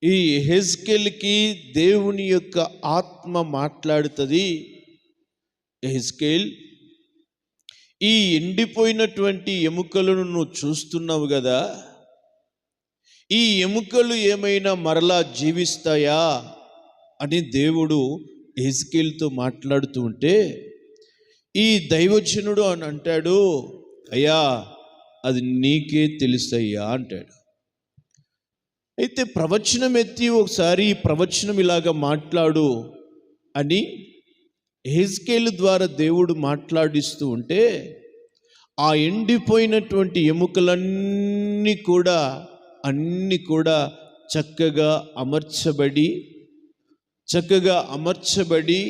ఈ యెహెజ్కేలుకి దేవుని యొక్క ఆత్మ మాట్లాడుతుంది. యెహెజ్కేల్, ఈ ఎండిపోయినటువంటి ఎముకలను నువ్వు చూస్తున్నావు కదా, ఈ ఎముకలు ఏమైనా మరలా జీవిస్తాయా అని దేవుడు యెహెజ్కేలుతో మాట్లాడుతూ ఉంటే, ఈ దైవజనుడు అని అంటాడు, అయ్యా అది నీకే తెలుసయ్యా అంటాడు. అయితే ప్రవచనం ఎత్తి ఒకసారి ఈ ప్రవచనం ఇలాగా మాట్లాడు అని యెహెజ్కేలు ద్వారా దేవుడు మాట్లాడిస్తూ ఉంటే, ఆ ఎండిపోయినటువంటి ఎముకలన్నీ కూడా చక్కగా అమర్చబడి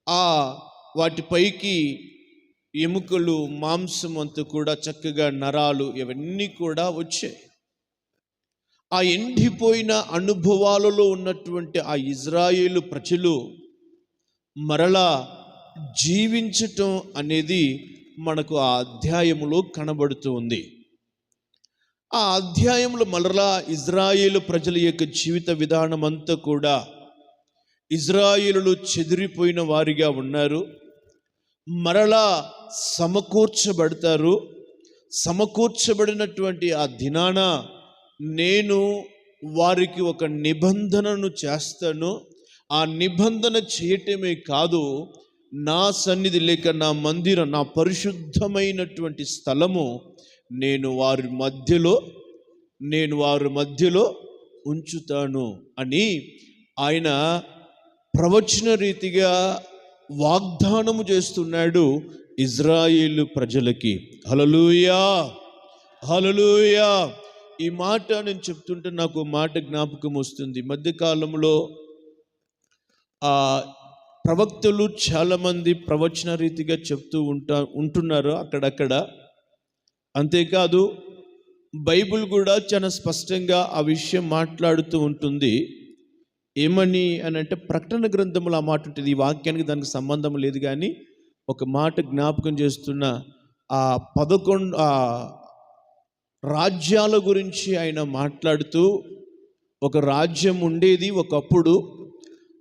ఆ వాటిపైకి ఎముకలు, మాంసం అంతా కూడా చక్కగా నరాలు ఇవన్నీ కూడా వచ్చాయి. ఆ ఎండిపోయిన అనుభవాలలో ఉన్నటువంటి ఆ ఇజ్రాయేలు ప్రజలు మరలా జీవించటం అనేది మనకు ఆ అధ్యాయములో కనబడుతూ ఉంది. ఆ అధ్యాయంలో మరలా ఇజ్రాయేలు ప్రజల యొక్క జీవిత విధానం అంతా కూడా, ఇజ్రాయేలులు చెదిరిపోయిన వారిగా ఉన్నారు, మరలా సమకూర్చబడతారు. సమకూర్చబడినటువంటి ఆ దినాన నేను వారికి ఒక నిబంధనను చేస్తాను. ఆ నిబంధన చేయటమే కాదు, నా సన్నిధి లేక నా మందిరం, నా పరిశుద్ధమైనటువంటి స్థలము నేను వారి మధ్యలో ఉంచుతాను అని ఆయన ప్రవచన రీతిగా వాగ్దానము చేస్తున్నాడు ఇజ్రాయేలు ప్రజలకి. హల్లెలూయా, హల్లెలూయా. ఈ మాట నేను చెప్తుంటే నాకు మాట జ్ఞాపకం వస్తుంది. మధ్యకాలంలో ప్రవక్తలు చాలామంది ప్రవచన రీతిగా చెప్తూ ఉంటున్నారు అక్కడక్కడ. అంతేకాదు బైబిల్ కూడా చాలా స్పష్టంగా ఆ విషయం మాట్లాడుతూ ఉంటుంది. ఏమని అని అంటే, ప్రకటన గ్రంథంలో ఆ మాట ఉంటుంది. ఈ వాక్యానికి దానికి సంబంధం లేదు, కానీ ఒక మాట జ్ఞాపకం చేస్తున్న, ఆ 11 రాజ్యాల గురించి ఆయన మాట్లాడుతూ, ఒక రాజ్యం ఉండేది ఒకప్పుడు,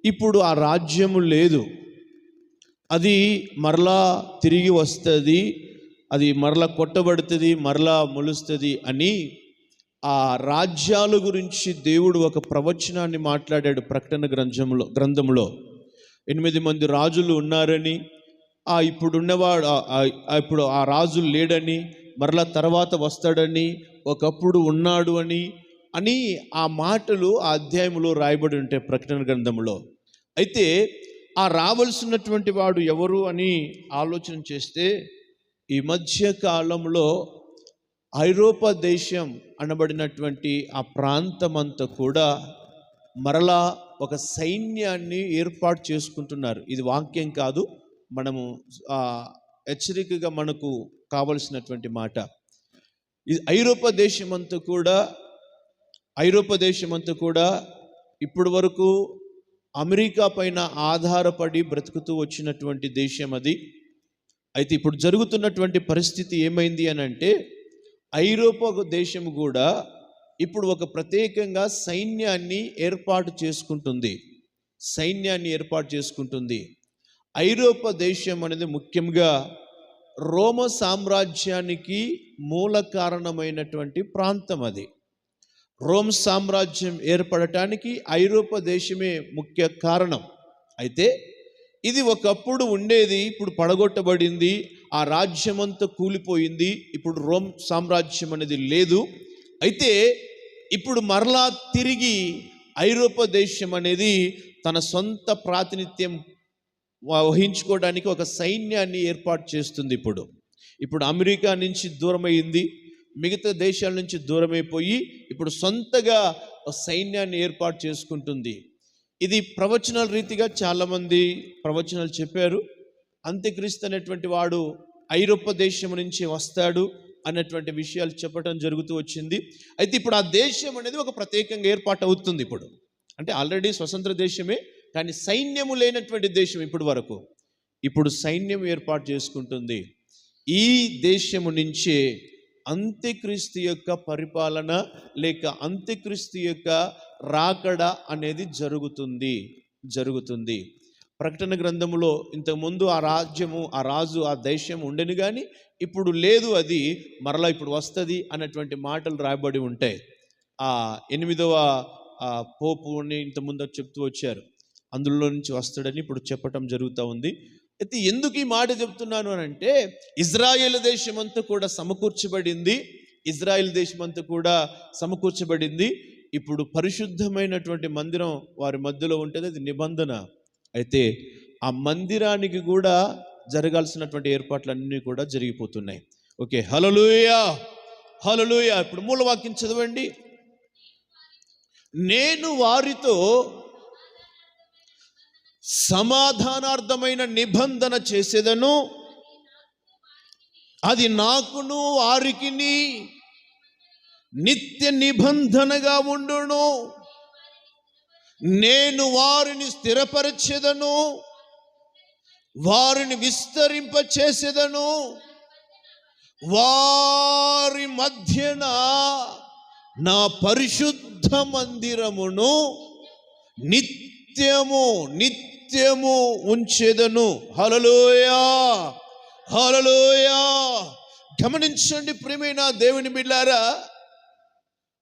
ఇప్పుడు ఆ రాజ్యము లేదు, అది మరలా తిరిగి వస్తుంది, అది మరలా కొట్టబడుతుంది, మరలా మొలుస్తుంది అని ఆ రాజ్యాల గురించి దేవుడు ఒక ప్రవచనాన్ని మాట్లాడాడు. ప్రకటన గ్రంథంలో 8 మంది రాజులు ఉన్నారని, ఇప్పుడు ఆ రాజు లేడని, మరలా తర్వాత వస్తాడని, ఒకప్పుడు ఉన్నాడు అని ఆ మాటలు ఆ అధ్యాయంలో రాయబడి ఉంటాయి ప్రకటన గ్రంథంలో. అయితే ఆ రావాల్సినటువంటి వాడు ఎవరు అని ఆలోచన చేస్తే, ఈ మధ్య కాలంలో ఐరోపా దేశం అనబడినటువంటి ఆ ప్రాంతమంతా కూడా మరలా ఒక సైన్యాన్ని ఏర్పాటు చేసుకుంటున్నారు. ఇది వాక్యం కాదు, మనము హెచ్చరికగా మనకు కావలసినటువంటి మాట. ఇది ఐరోపా దేశమంతా కూడా ఇప్పటి వరకు అమెరికా పైన ఆధారపడి బ్రతుకుతూ వచ్చినటువంటి దేశం అది. అయితే ఇప్పుడు జరుగుతున్నటువంటి పరిస్థితి ఏమైంది అని అంటే, ఐరోపా దేశం కూడా ఇప్పుడు ఒక ప్రత్యేకంగా సైన్యాన్ని ఏర్పాటు చేసుకుంటుంది. ఐరోపా దేశం అనేది ముఖ్యంగా రోమ సామ్రాజ్యానికి మూల కారణమైనటువంటి ప్రాంతం అది. రోమ్ సామ్రాజ్యం ఏర్పడటానికి ఐరోపా దేశమే ముఖ్య కారణం. అయితే ఇది ఒకప్పుడు ఉండేది, ఇప్పుడు పడగొట్టబడింది, ఆ రాజ్యమంతా కూలిపోయింది, ఇప్పుడు రోమ్ సామ్రాజ్యం అనేది లేదు. అయితే ఇప్పుడు మరలా తిరిగి ఐరోపా దేశం అనేది తన సొంత ప్రాతినిధ్యం వహించుకోవడానికి ఒక సైన్యాన్ని ఏర్పాటు చేస్తుంది. ఇప్పుడు అమెరికా నుంచి దూరమైంది, మిగతా దేశాల నుంచి దూరమైపోయి ఇప్పుడు సొంతగా సైన్యాన్ని ఏర్పాటు చేసుకుంటుంది. ఇది ప్రవచనాల రీతిగా చాలామంది ప్రవచనాలు చెప్పారు. అంత్యక్రీస్తు అనేటువంటి వాడు ఐరోపా దేశం నుంచి వస్తాడు అన్నటువంటి విషయాలు చెప్పడం జరుగుతూ వచ్చింది. అయితే ఇప్పుడు ఆ దేశం అనేది ఒక ప్రత్యేకంగా ఏర్పాటు అవుతుంది. అంటే ఆల్రెడీ స్వతంత్ర దేశమే, కానీ సైన్యము లేనటువంటి దేశం ఇప్పుడు సైన్యం ఏర్పాటు చేసుకుంటుంది. ఈ దేశము నుంచే అంత్యక్రీస్తు యొక్క పరిపాలన లేక అంత్యక్రీస్తు యొక్క రాకడ అనేది జరుగుతుంది. ప్రకటన గ్రంథములో ఇంతకుముందు ఆ రాజ్యము, ఆ రాజు, ఆ దేశం ఉండేది, కానీ ఇప్పుడు లేదు, అది మరలా ఇప్పుడు వస్తుంది అన్నటువంటి మాటలు రాయబడి ఉంటాయి. ఆ 8వ పోపుని ఇంతకుముందు చెప్తూ వచ్చారు, అందులో నుంచి వస్తాడని ఇప్పుడు చెప్పటం జరుగుతూ ఉంది. అయితే ఎందుకు ఈ మాట చెప్తున్నాను అని అంటే, ఇజ్రాయేల్ దేశం అంతా కూడా సమకూర్చబడింది. ఇప్పుడు పరిశుద్ధమైనటువంటి మందిరం వారి మధ్యలో ఉంటుంది, అది నిబంధన. అయితే ఆ మందిరానికి కూడా జరగాల్సినటువంటి ఏర్పాట్లన్నీ కూడా జరిగిపోతున్నాయి. ఓకే, హల్లెలూయా హల్లెలూయా. ఇప్పుడు మూలవాక్యం చదవండి. నేను వారితో సమాధానార్థమైన నిబంధన చేసేదను, అది నాకును వారికిని నిత్య నిబంధనగా ఉండును. నేను వారిని స్థిరపరచెదను, వారిని విస్తరింప చేసేదను, వారి మధ్యన నా పరిశుద్ధ మందిరమును నిత్యము ఉంచెదను. హల్లెలూయా హల్లెలూయా. గమనించండి ప్రియమైన దేవుని బిడ్డలారా,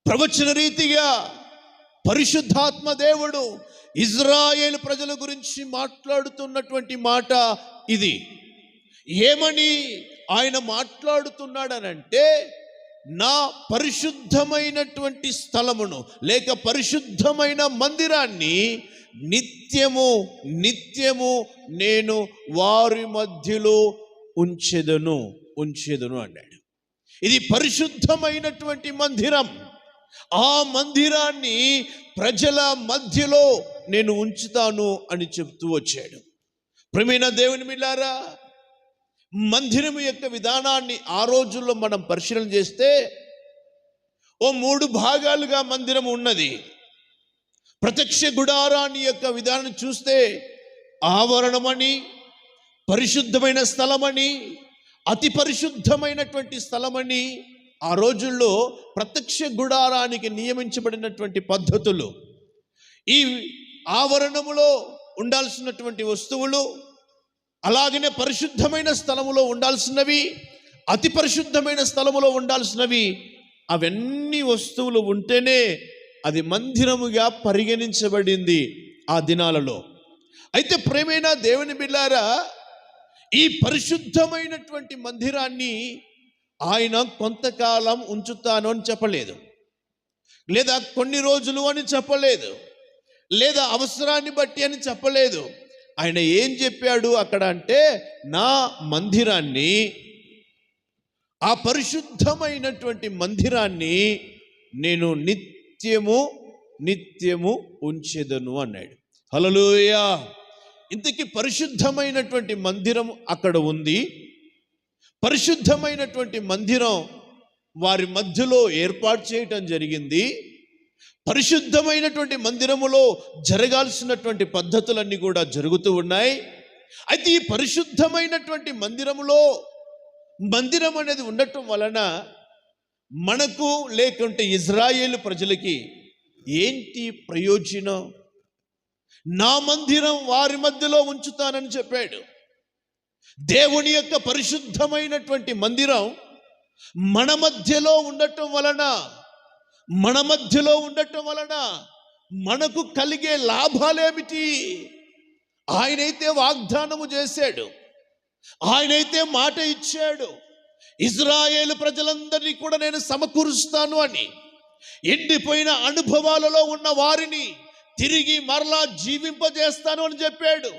ప్రవచన రీతిగా పరిశుద్ధాత్మ దేవుడు ఇజ్రాయేలు ప్రజల గురించి మాట్లాడుతున్నటువంటి మాట ఇది. ఏమని ఆయన మాట్లాడుతున్నాడనంటే, నా పరిశుద్ధమైనటువంటి స్థలమును లేక పరిశుద్ధమైన మందిరాన్ని నిత్యము నేను వారి మధ్యలో ఉంచెదను అన్నాడు. ఇది పరిశుద్ధమైనటువంటి మందిరం. ఆ మందిరాన్ని ప్రజల మధ్యలో నేను ఉంచుతాను అని చెప్తూ వచ్చాడు. ప్రియమైన దేవుని బిడ్డలారా, మందిరము యొక్క విధానాన్ని ఆ రోజుల్లో మనం పరిశీలన చేస్తే 3 భాగాలుగా మందిరం ఉన్నది. ప్రత్యక్ష గుడారాన్ని యొక్క విధానం చూస్తే ఆవరణమని, పరిశుద్ధమైన స్థలమని, అతి పరిశుద్ధమైనటువంటి స్థలమని ఆ రోజుల్లో ప్రత్యక్ష గుడారానికి నియమించబడినటువంటి పద్ధతులు. ఈ ఆవరణములో ఉండాల్సినటువంటి వస్తువులు, అలాగనే పరిశుద్ధమైన స్థలములో ఉండాల్సినవి, అతి పరిశుద్ధమైన స్థలములో ఉండాల్సినవి, అవన్నీ వస్తువులు ఉంటేనే అది మందిరముగా పరిగణించబడింది ఆ దినాలలో. అయితే ప్రియమైన దేవుని బిడ్డలారా, ఈ పరిశుద్ధమైనటువంటి మందిరాన్ని ఆయన కొంతకాలం ఉంచుతాను అని చెప్పలేదు, లేదా కొన్ని రోజులు అని చెప్పలేదు, లేదా అవసరాన్ని బట్టి అని చెప్పలేదు. ఆయన ఏం చెప్పాడు అక్కడ అంటే, నా మందిరాన్ని, ఆ పరిశుద్ధమైనటువంటి మందిరాన్ని నేను నిత్యము ఉంచెదను అన్నాడు. హల్లెలూయా. ఇంతకీ పరిశుద్ధమైనటువంటి మందిరం అక్కడ ఉంది. పరిశుద్ధమైనటువంటి మందిరం వారి మధ్యలో ఏర్పాటు చేయటం జరిగింది. పరిశుద్ధమైనటువంటి మందిరములో జరగాల్సినటువంటి పద్ధతులన్నీ కూడా జరుగుతూ ఉన్నాయి. అయితే ఈ పరిశుద్ధమైనటువంటి మందిరం అనేది ఉండటం వలన మనకు లేకుంటే ఇజ్రాయేలు ప్రజలకి ఏంటి ప్రయోజనం? నా మందిరం వారి మధ్యలో ఉంచుతానని చెప్పాడు. దేవుని యొక్క పరిశుద్ధమైనటువంటి మందిరం మన మధ్యలో ఉండటం వలన మనకు కలిగే లాభాలేమిటి? ఆయనైతే వాగ్దానము చేశాడు, ఆయనైతే మాట ఇచ్చాడు, ఇజ్రాయేలు ప్రజలందరినీ కూడా నేను సమకూరుస్తాను అని. ఎండిపోయిన అనుభవాలలో ఉన్న వారిని తిరిగి మరలా జీవింపజేస్తాను అని చెప్పాడు.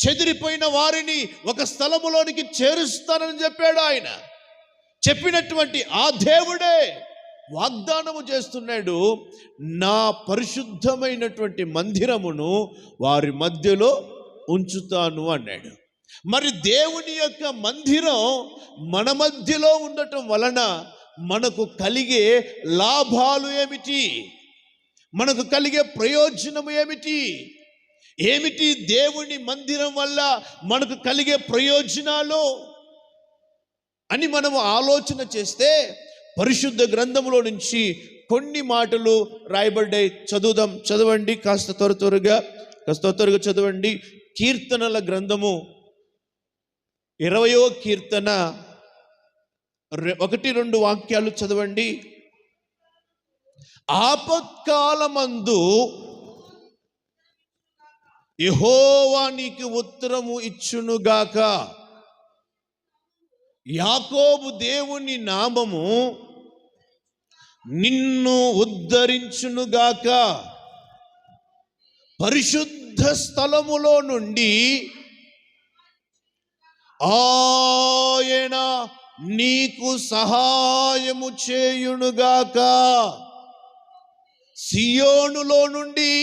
చెదిరిపోయిన వారిని ఒక స్థలములోనికి చేరుస్తానని చెప్పాడు. ఆయన చెప్పినటువంటి ఆ దేవుడే వాగ్దానము చేస్తున్నాడు, నా పరిశుద్ధమైనటువంటి మందిరమును వారి మధ్యలో ఉంచుతాను అన్నాడు. మరి దేవుని యొక్క మందిరం మన మధ్యలో ఉండటం వలన మనకు కలిగే లాభాలు ఏమిటి? మనకు కలిగే ప్రయోజనము ఏమిటి? దేవుని మందిరం వల్ల మనకు కలిగే ప్రయోజనాలు అని మనము ఆలోచన చేస్తే పరిశుద్ధ గ్రంథములో నుంచి కొన్ని మాటలు రాయబడ్డాయి. చదవండి కాస్త త్వరగా చదవండి. కీర్తనల గ్రంథము 20వ కీర్తన 1-2 వాక్యాలు చదవండి. ఆపత్కాలమందు యెహోవా నీకు ఉత్తరము ఇచ్చునుగాక. యాకోబు దేవుని నామము నిన్ను ఉద్ధరించునుగాక. పరిశుద్ధ స్థలములో నుండి ఆయన నీకు సహాయము చేయునుగాక. సియోనులో నుండి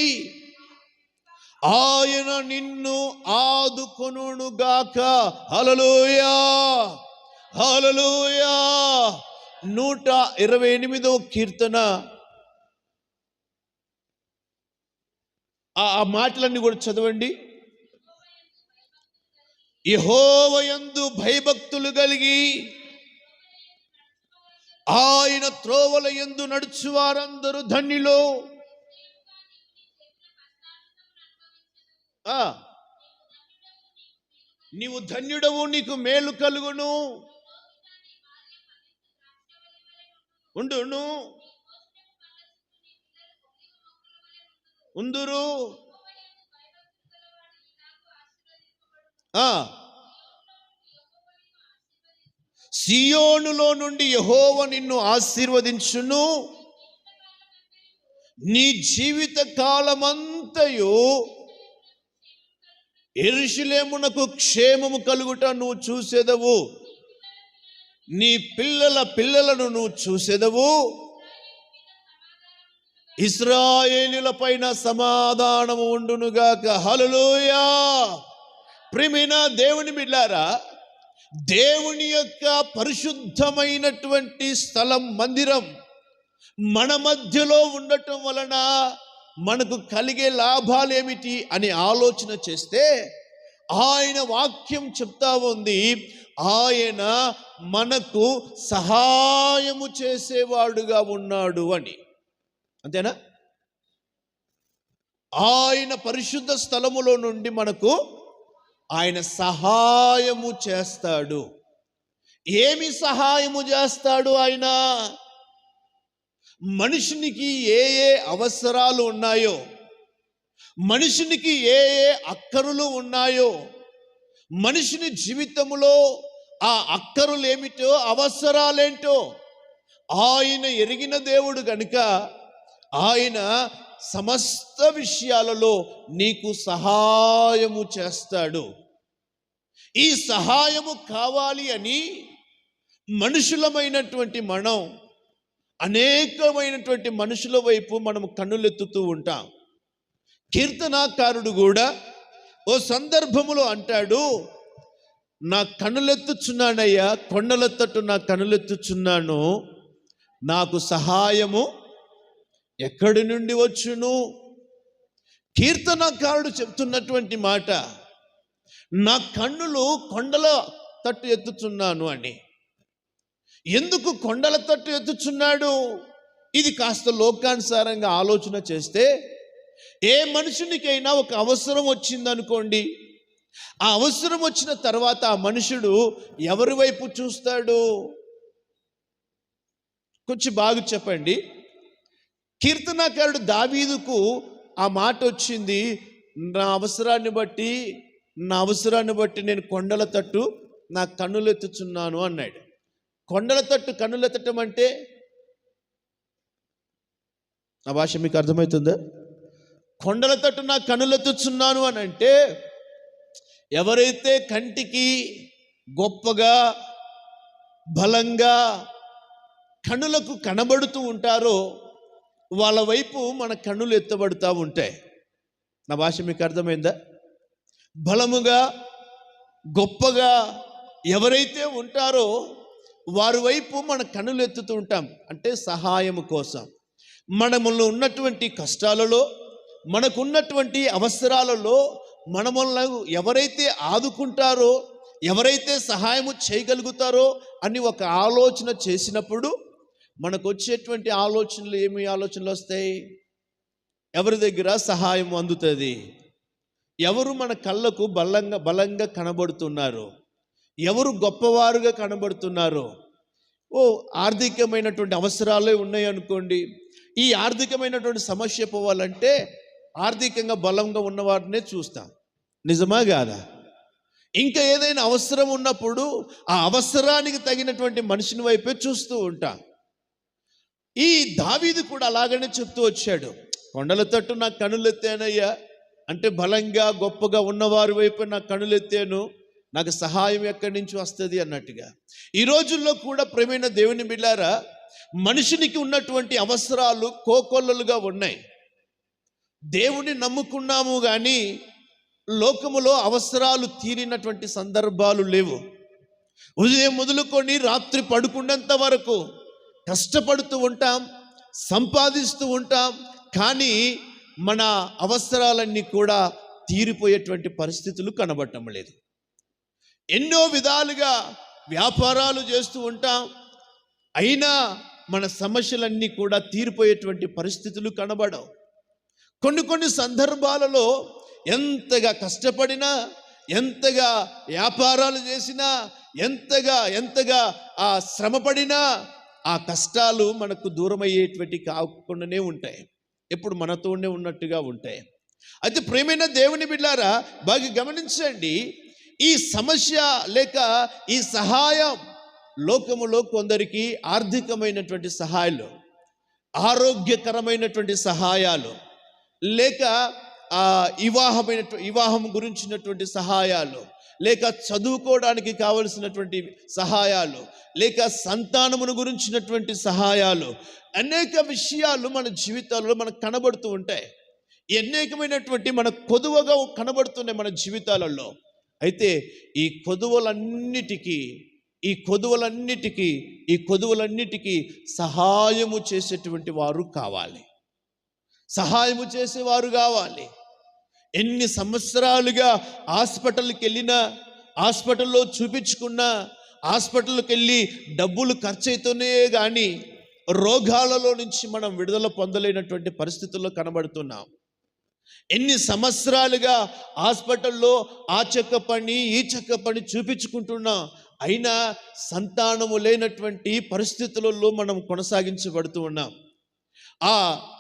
ఆయన నిన్ను ఆదుకొనుగాక. హల్లెలూయా, హల్లెలూయా. 128వ కీర్తన ఆ మాటలన్నీ కూడా చదవండి. యెహోవాయందు భయభక్తులు కలిగి ఆయన త్రోవల యందు నడుచు వారందరూ ధన్యులు. నీవు ధన్యుడవు, నీకు మేలు కలుగును. ఉండును ఉందురు. సియోనులో నుండి యెహోవా నిన్ను ఆశీర్వదించును. నీ జీవిత కాలమంతయు యెరూషలేమునకు క్షేమము కలుగుట నువ్వు చూసెదవు. నీ పిల్లల పిల్లలను నువ్వు చూసెదవు. ఇశ్రాయేలీయుల పైన సమాధానము ఉండునుగాక. హల్లెలూయా. ప్రియమైన దేవుని బిడ్డలారా, దేవుని యొక్క పరిశుద్ధమైనటువంటి స్థలం, మందిరం మన మధ్యలో ఉండటం వలన మనకు కలిగే లాభాలు ఏమిటి అని ఆలోచన చేస్తే ఆయన వాక్యం చెప్తా ఉంది, ఆయన మనకు సహాయము చేసేవాడుగా ఉన్నాడు అని. అంతేనా? ఆయన పరిశుద్ధ స్థలములో నుండి మనకు ఆయన సహాయము చేస్తాడు. ఏమి సహాయము చేస్తాడు ఆయన? మనుషునికి ఏ ఏ అవసరాలు ఉన్నాయో, మనుషునికి ఏ ఏ అక్కరులు ఉన్నాయో, మనుషుని జీవితంలో ఆ అక్కరులు ఏమిటో, అవసరాలేంటో ఆయన ఎరిగిన దేవుడు గనుక ఆయన సమస్త విషయాలలో నీకు సహాయము చేస్తాడు. ఈ సహాయము కావాలి అని మనుషులమైనటువంటి మనం అనేకమైనటువంటి మనుషుల వైపు మనం కన్నులెత్తుతూ ఉంటాం. కీర్తనాకారుడు కూడా ఓ సందర్భములో అంటాడు, నా కన్నులెత్తుచున్నానయ్యా, కొండల తట్టు నా కన్నులెత్తుచున్నాను, నాకు సహాయము ఎక్కడి నుండి వచ్చును? కీర్తనకారుడు చెప్తున్నటువంటి మాట, నా కన్నులు కొండల తట్టు ఎత్తుచున్నాను అని. ఎందుకు కొండల తట్టు ఎత్తుచున్నాడు? ఇది కాస్త లోకానుసారంగా ఆలోచన చేస్తే, ఏ మనుషునికైనా ఒక అవసరం వచ్చిందనుకోండి, ఆ అవసరం వచ్చిన తర్వాత ఆ మనుషుడు ఎవరి వైపు చూస్తాడు? కొంచెం బాగా చెప్పండి. కీర్తనాకారుడు దావీదుకు ఆ మాట వచ్చింది, నా అవసరాన్ని బట్టి నేను కొండల తట్టు నా కన్నులెత్తుచున్నాను అన్నాడు. కొండల తట్టు కన్నులెత్తటం అంటే ఆ భాష మీకు అర్థమవుతుందా? కొండల తట్టు నా కన్నులెత్తుచున్నాను అని అంటే, ఎవరైతే కంటికి గొప్పగా బలంగా కన్నులకు కనబడుతూ ఉంటారో వాళ్ళ వైపు మన కన్నులు ఎత్తబడుతూ ఉంటాయి. నా భాష మీకు అర్థమైందా? బలముగా గొప్పగా ఎవరైతే ఉంటారో వారి వైపు మన కన్నులు ఎత్తుతూ ఉంటాం. అంటే సహాయము కోసం, మనములో ఉన్నటువంటి కష్టాలలో, మనకున్నటువంటి అవసరాలలో మనములను ఎవరైతే ఆదుకుంటారో, ఎవరైతే సహాయము చేయగలుగుతారో అని ఒక ఆలోచన చేసినప్పుడు మనకు వచ్చేటువంటి ఆలోచనలు ఏమి ఆలోచనలు వస్తాయి? ఎవరి దగ్గర సహాయం అందుతుంది? ఎవరు మన కళ్ళకు బలంగా కనబడుతున్నారు? ఎవరు గొప్పవారుగా కనబడుతున్నారు? ఆర్థికమైనటువంటి అవసరాలే ఉన్నాయి అనుకోండి, ఈ ఆర్థికమైనటువంటి సమస్య పోవాలంటే ఆర్థికంగా బలంగా ఉన్నవారినే చూస్తాం. నిజమా కాదా? ఇంకా ఏదైనా అవసరం ఉన్నప్పుడు ఆ అవసరానికి తగినటువంటి మనిషిని వైపే చూస్తూ ఉంటాం. ఈ దావీదు కూడా అలాగనే చెప్తూ వచ్చాడు, కొండల తట్టు నా కనులెత్తానయ్యా, అంటే బలంగా గొప్పగా ఉన్నవారి వైపు నా కనులెత్తాను, నాకు సహాయం ఎక్కడి నుంచి వస్తుంది అన్నట్టుగా. ఈ రోజుల్లో కూడా ప్రియమైన దేవుని బిడ్డలారా, మనిషినికి ఉన్నటువంటి అవసరాలు కోకొల్లలుగా ఉన్నాయి. దేవుని నమ్ముకున్నాము కానీ లోకములో అవసరాలు తీరినటువంటి సందర్భాలు లేవు. ఉదయం మొదలుకొని రాత్రి పడుకున్నంత వరకు కష్టపడుతూ ఉంటాం, సంపాదిస్తూ ఉంటాం, కానీ మన అవసరాలన్నీ కూడా తీరిపోయేటువంటి పరిస్థితులు కనబడటం లేదు. ఎన్నో విధాలుగా వ్యాపారాలు చేస్తూ ఉంటాం, అయినా మన సమస్యలన్నీ కూడా తీరిపోయేటువంటి పరిస్థితులు కనబడవు. కొన్ని సందర్భాలలో ఎంతగా కష్టపడినా, ఎంతగా వ్యాపారాలు చేసినా, ఎంతగా ఆ శ్రమపడినా ఆ కష్టాలు మనకు దూరమయ్యేటువంటి కాకుండానే ఉంటాయి, ఎప్పుడు మనతోనే ఉన్నట్టుగా ఉంటాయి. అయితే ప్రియమైన దేవుని బిడ్డలారా, బాగా గమనించండి, ఈ సమస్య లేక ఈ సహాయం లోకములో కొందరికి ఆర్థికమైనటువంటి సహాయాలు, ఆరోగ్యకరమైనటువంటి సహాయాలు, లేక వివాహం గురించినటువంటి సహాయాలు, లేక చదువుకోవడానికి కావలసినటువంటి సహాయాలు, లేక సంతానమును గురించినటువంటి సహాయాలు, అనేక విషయాలు మన జీవితాల్లో మనకు కనబడుతూ ఉంటాయి. అనేకమైనటువంటి మన కొదువగా కనబడుతున్నాయి మన జీవితాలలో. అయితే ఈ కొదువలన్నిటికీ సహాయము చేసేటువంటి వారు కావాలి, సహాయము చేసేవారు కావాలి. ఎన్ని సంవత్సరాలుగా హాస్పిటల్కి వెళ్ళినా, హాస్పిటల్లో చూపించుకున్నా, హాస్పిటల్కి వెళ్ళి డబ్బులు ఖర్చు అవుతూనే కానీ రోగాలలో నుంచి మనం విడుదల పొందలేనటువంటి పరిస్థితుల్లో కనబడుతున్నాం. ఎన్ని సంవత్సరాలుగా హాస్పిటల్లో ఆ చెక్క పని ఈ చెక్క పని చూపించుకుంటున్నా, అయినా సంతానము లేనటువంటి పరిస్థితులలో మనం కొనసాగించబడుతూ ఉన్నాం.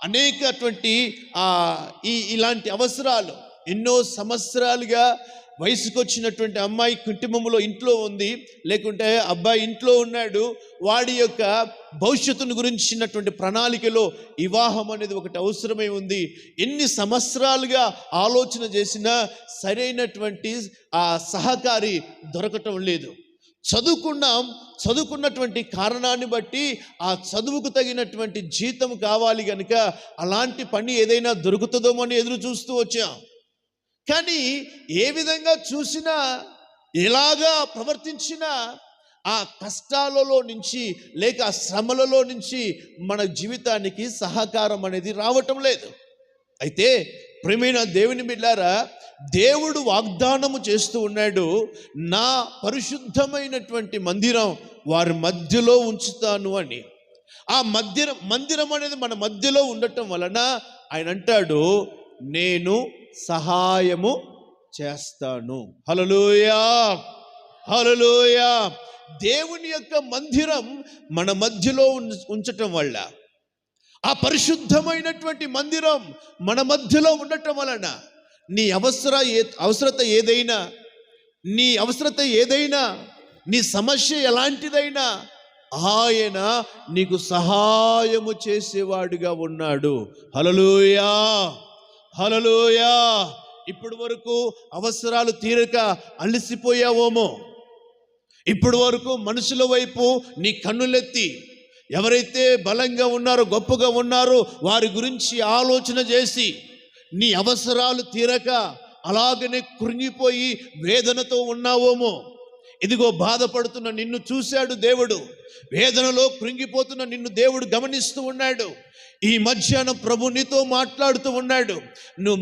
అనేకటువంటి ఇలాంటి అవసరాలు ఎన్నో సంవత్సరాలుగా వయసుకు వచ్చినటువంటి అమ్మాయి కుటుంబంలో ఇంట్లో ఉంది, లేకుంటే అబ్బాయి ఇంట్లో ఉన్నాడు, వాడి యొక్క భవిష్యత్తును గురించినటువంటి ప్రణాళికలో వివాహం అనేది ఒకటి అవసరమై ఉంది. ఎన్ని సంవత్సరాలుగా ఆలోచన చేసినా సరైనటువంటి సహకారి దొరకటం లేదు. చదువుకున్నటువంటి కారణాన్ని బట్టి ఆ చదువుకు తగినటువంటి జీతం కావాలి కనుక అలాంటి పని ఏదైనా దొరుకుతుందేమో అని ఎదురు చూస్తూ వచ్చాం. కానీ ఏ విధంగా చూసినా, ఎలాగా ప్రవర్తించినా ఆ కష్టాలలో నుంచి లేక ఆ శ్రమలలో నుంచి మన జీవితానికి సహకారం అనేది రావటం లేదు. అయితే ప్రియమైన దేవుని బిడ్డలారా, దేవుడు వాగ్దానము చేస్తూ ఉన్నాడు, నా పరిశుద్ధమైనటువంటి మందిరం వారి మధ్యలో ఉంచుతాను అని. ఆ మందిరం అనేది మన మధ్యలో ఉండటం వలన ఆయన అంటాడు, నేను సహాయము చేస్తాను. హల్లెలూయా, హల్లెలూయా. దేవుని యొక్క మందిరం మన మధ్యలో ఉంచటం వల్ల, ఆ పరిశుద్ధమైనటువంటి మందిరం మన మధ్యలో ఉండటం వలన నీ అవసరత ఏదైనా, నీ సమస్య ఎలాంటిదైనా ఆయన నీకు సహాయము చేసేవాడుగా ఉన్నాడు. హల్లెలూయా, హల్లెలూయా. ఇప్పుడు వరకు అవసరాలు తీరక అలసిపోయావేమో, ఇప్పుడు వరకు మనుషుల వైపు నీ కన్నులెత్తి ఎవరైతే బలంగా ఉన్నారో, గొప్పగా ఉన్నారో వారి గురించి ఆలోచన చేసి నీ అవసరాలు తీరక అలాగనే కృంగిపోయి వేదనతో ఉన్నావేమో. ఇదిగో బాధపడుతున్న నిన్ను చూశాడు దేవుడు, వేదనలో కృంగిపోతున్న నిన్ను దేవుడు గమనిస్తూ ఉన్నాడు. ఈ మధ్యాహ్నం ప్రభు నీతో మాట్లాడుతూ ఉన్నాడు. నువ్వు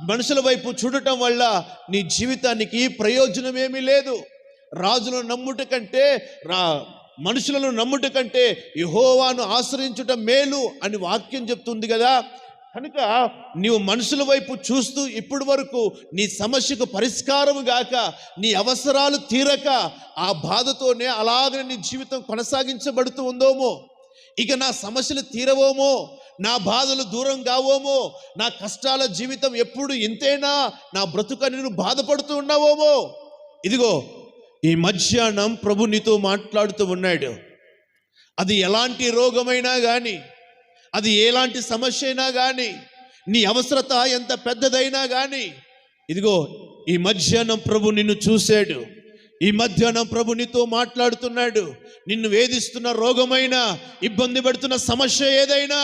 మనుషుల వైపు చూడటం వల్ల నీ జీవితానికి ప్రయోజనం ఏమీ లేదు. రాజును నమ్ముట కంటే మనుషులను నమ్ముట కంటే యెహోవాను ఆశ్రయించుట మేలు అని వాక్యం చెప్తుంది కదా. కనుక నీవు మనుషుల వైపు చూస్తూ ఇప్పటి వరకు నీ సమస్యకు పరిష్కారం గాక, నీ అవసరాలు తీరక ఆ బాధతోనే అలాగనే నీ జీవితం కొనసాగించబడుతూ ఉందోమో, ఇక నా సమస్యలు తీరవోమో, నా బాధలు దూరం కావోమో, నా కష్టాల జీవితం ఎప్పుడు ఇంతేనా, నా బ్రతుకని నువ్వు బాధపడుతూ ఉన్నావోమో. ఇదిగో ఈ మధ్యాహ్నం ప్రభు నీతో మాట్లాడుతూ ఉన్నాడు. అది ఎలాంటి రోగమైనా కానీ, అది ఎలాంటి సమస్య అయినా కానీ, నీ అవసరత ఎంత పెద్దదైనా కానీ, ఇదిగో ఈ మధ్యాహ్నం ప్రభు నిన్ను చూశాడు. ఈ మధ్యాహ్నం ప్రభు నీతో మాట్లాడుతున్నాడు. నిన్ను వేధిస్తున్న రోగమైనా, ఇబ్బంది పడుతున్న సమస్య ఏదైనా,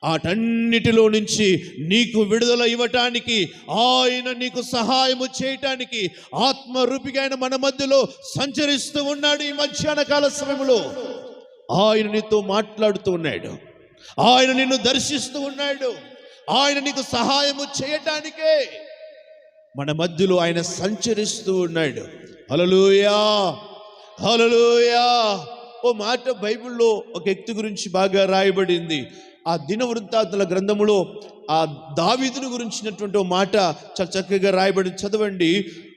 వాటన్నిటిలో నుంచి నీకు విడుదల ఇవ్వటానికి, ఆయన నీకు సహాయము చేయటానికి ఆత్మరూపిగా ఆయన మన మధ్యలో సంచరిస్తూ ఉన్నాడు. ఈ మధ్యాహ్న కాల సమయంలో ఆయన నీతో మాట్లాడుతూ ఉన్నాడు. ఆయన నిన్ను దర్శిస్తూ ఉన్నాడు. ఆయన నీకు సహాయము చేయటానికే మన మధ్యలో ఆయన సంచరిస్తూ ఉన్నాడు. హల్లెలూయా, హల్లెలూయా. ఓ మాట బైబిల్లో ఒక వ్యక్తి గురించి బాగా రాయబడింది. ఆ దినవృత్తాంతాల గ్రంథములో ఆ దావీదును గురించినటువంటి ఓ మాట చాలా చక్కగా రాయబడి. చదవండి,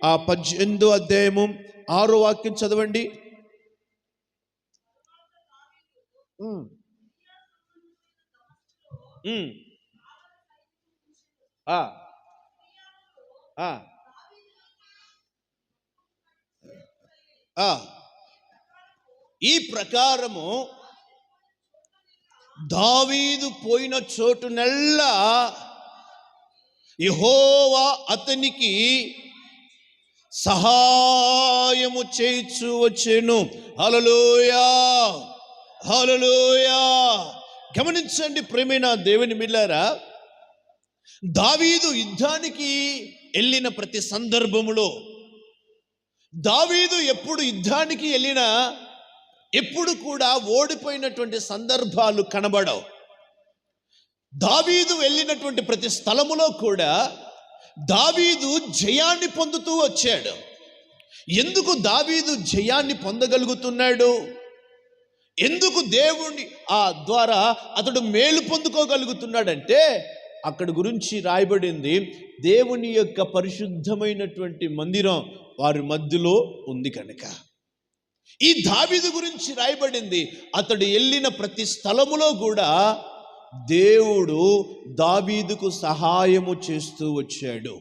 ఆ 18వ అధ్యాయము 6వ వాక్యం చదవండి. ఈ ప్రకారము దావీదు పోయిన చోటునెల్లా యెహోవా అతనికి సహాయము చేయుచు వచ్చెను. హల్లెలూయా, హల్లెలూయా. గమనించండి ప్రియమైన దేవుని బిడ్డలారా, దావీదు యుద్ధానికి వెళ్ళిన ప్రతి సందర్భములో, దావీదు ఎప్పుడు యుద్ధానికి వెళ్ళినా ఎప్పుడు కూడా ఓడిపోయినటువంటి సందర్భాలు కనబడవు. దావీదు వెళ్ళినటువంటి ప్రతి స్థలములో కూడా దావీదు జయాన్ని పొందుతూ వచ్చాడు. ఎందుకు దావీదు జయాన్ని పొందగలుగుతున్నాడు? ఎందుకు దేవుని ద్వారా అతడు మేలు పొందుకోగలుగుతున్నాడంటే అక్కడ గురించి రాయబడింది, దేవుని యొక్క పరిశుద్ధమైనటువంటి మందిరం వారి మధ్యలో ఉంది కనుక. ఈ దావీదు గురించి రాయబడింది, అతడు వెళ్ళిన ప్రతి స్థలములో కూడా దేవుడు దావీదుకు సహాయము చేస్తూ వచ్చాడు.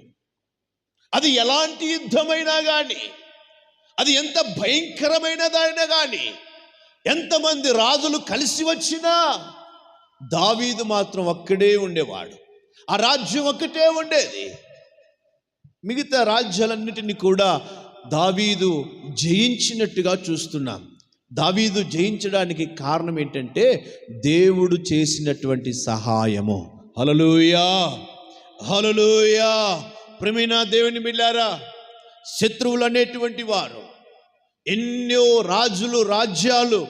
అది ఎలాంటి యుద్ధమైనా కానీ, అది ఎంత భయంకరమైనదైనా కానీ, ఎంతమంది రాజులు కలిసి వచ్చినా దావీదు మాత్రం ఒక్కడే ఉండేవాడు. ఆ రాజ్యం ఒక్కటే ఉండేది. మిగతా రాజ్యాలన్నిటినీ కూడా దావీదు జయించినట్టుగా చూస్తున్నాం. దావీదు జయించడానికి కారణం ఏంటంటే దేవుడు చేసినటువంటి సహాయము. హల్లెలూయా, హల్లెలూయా. ప్రియమైన దేవుని బిడ్డలారా, శత్రువులు అనేటువంటి వారు, ఎన్నో రాజులు రాజ్యాలు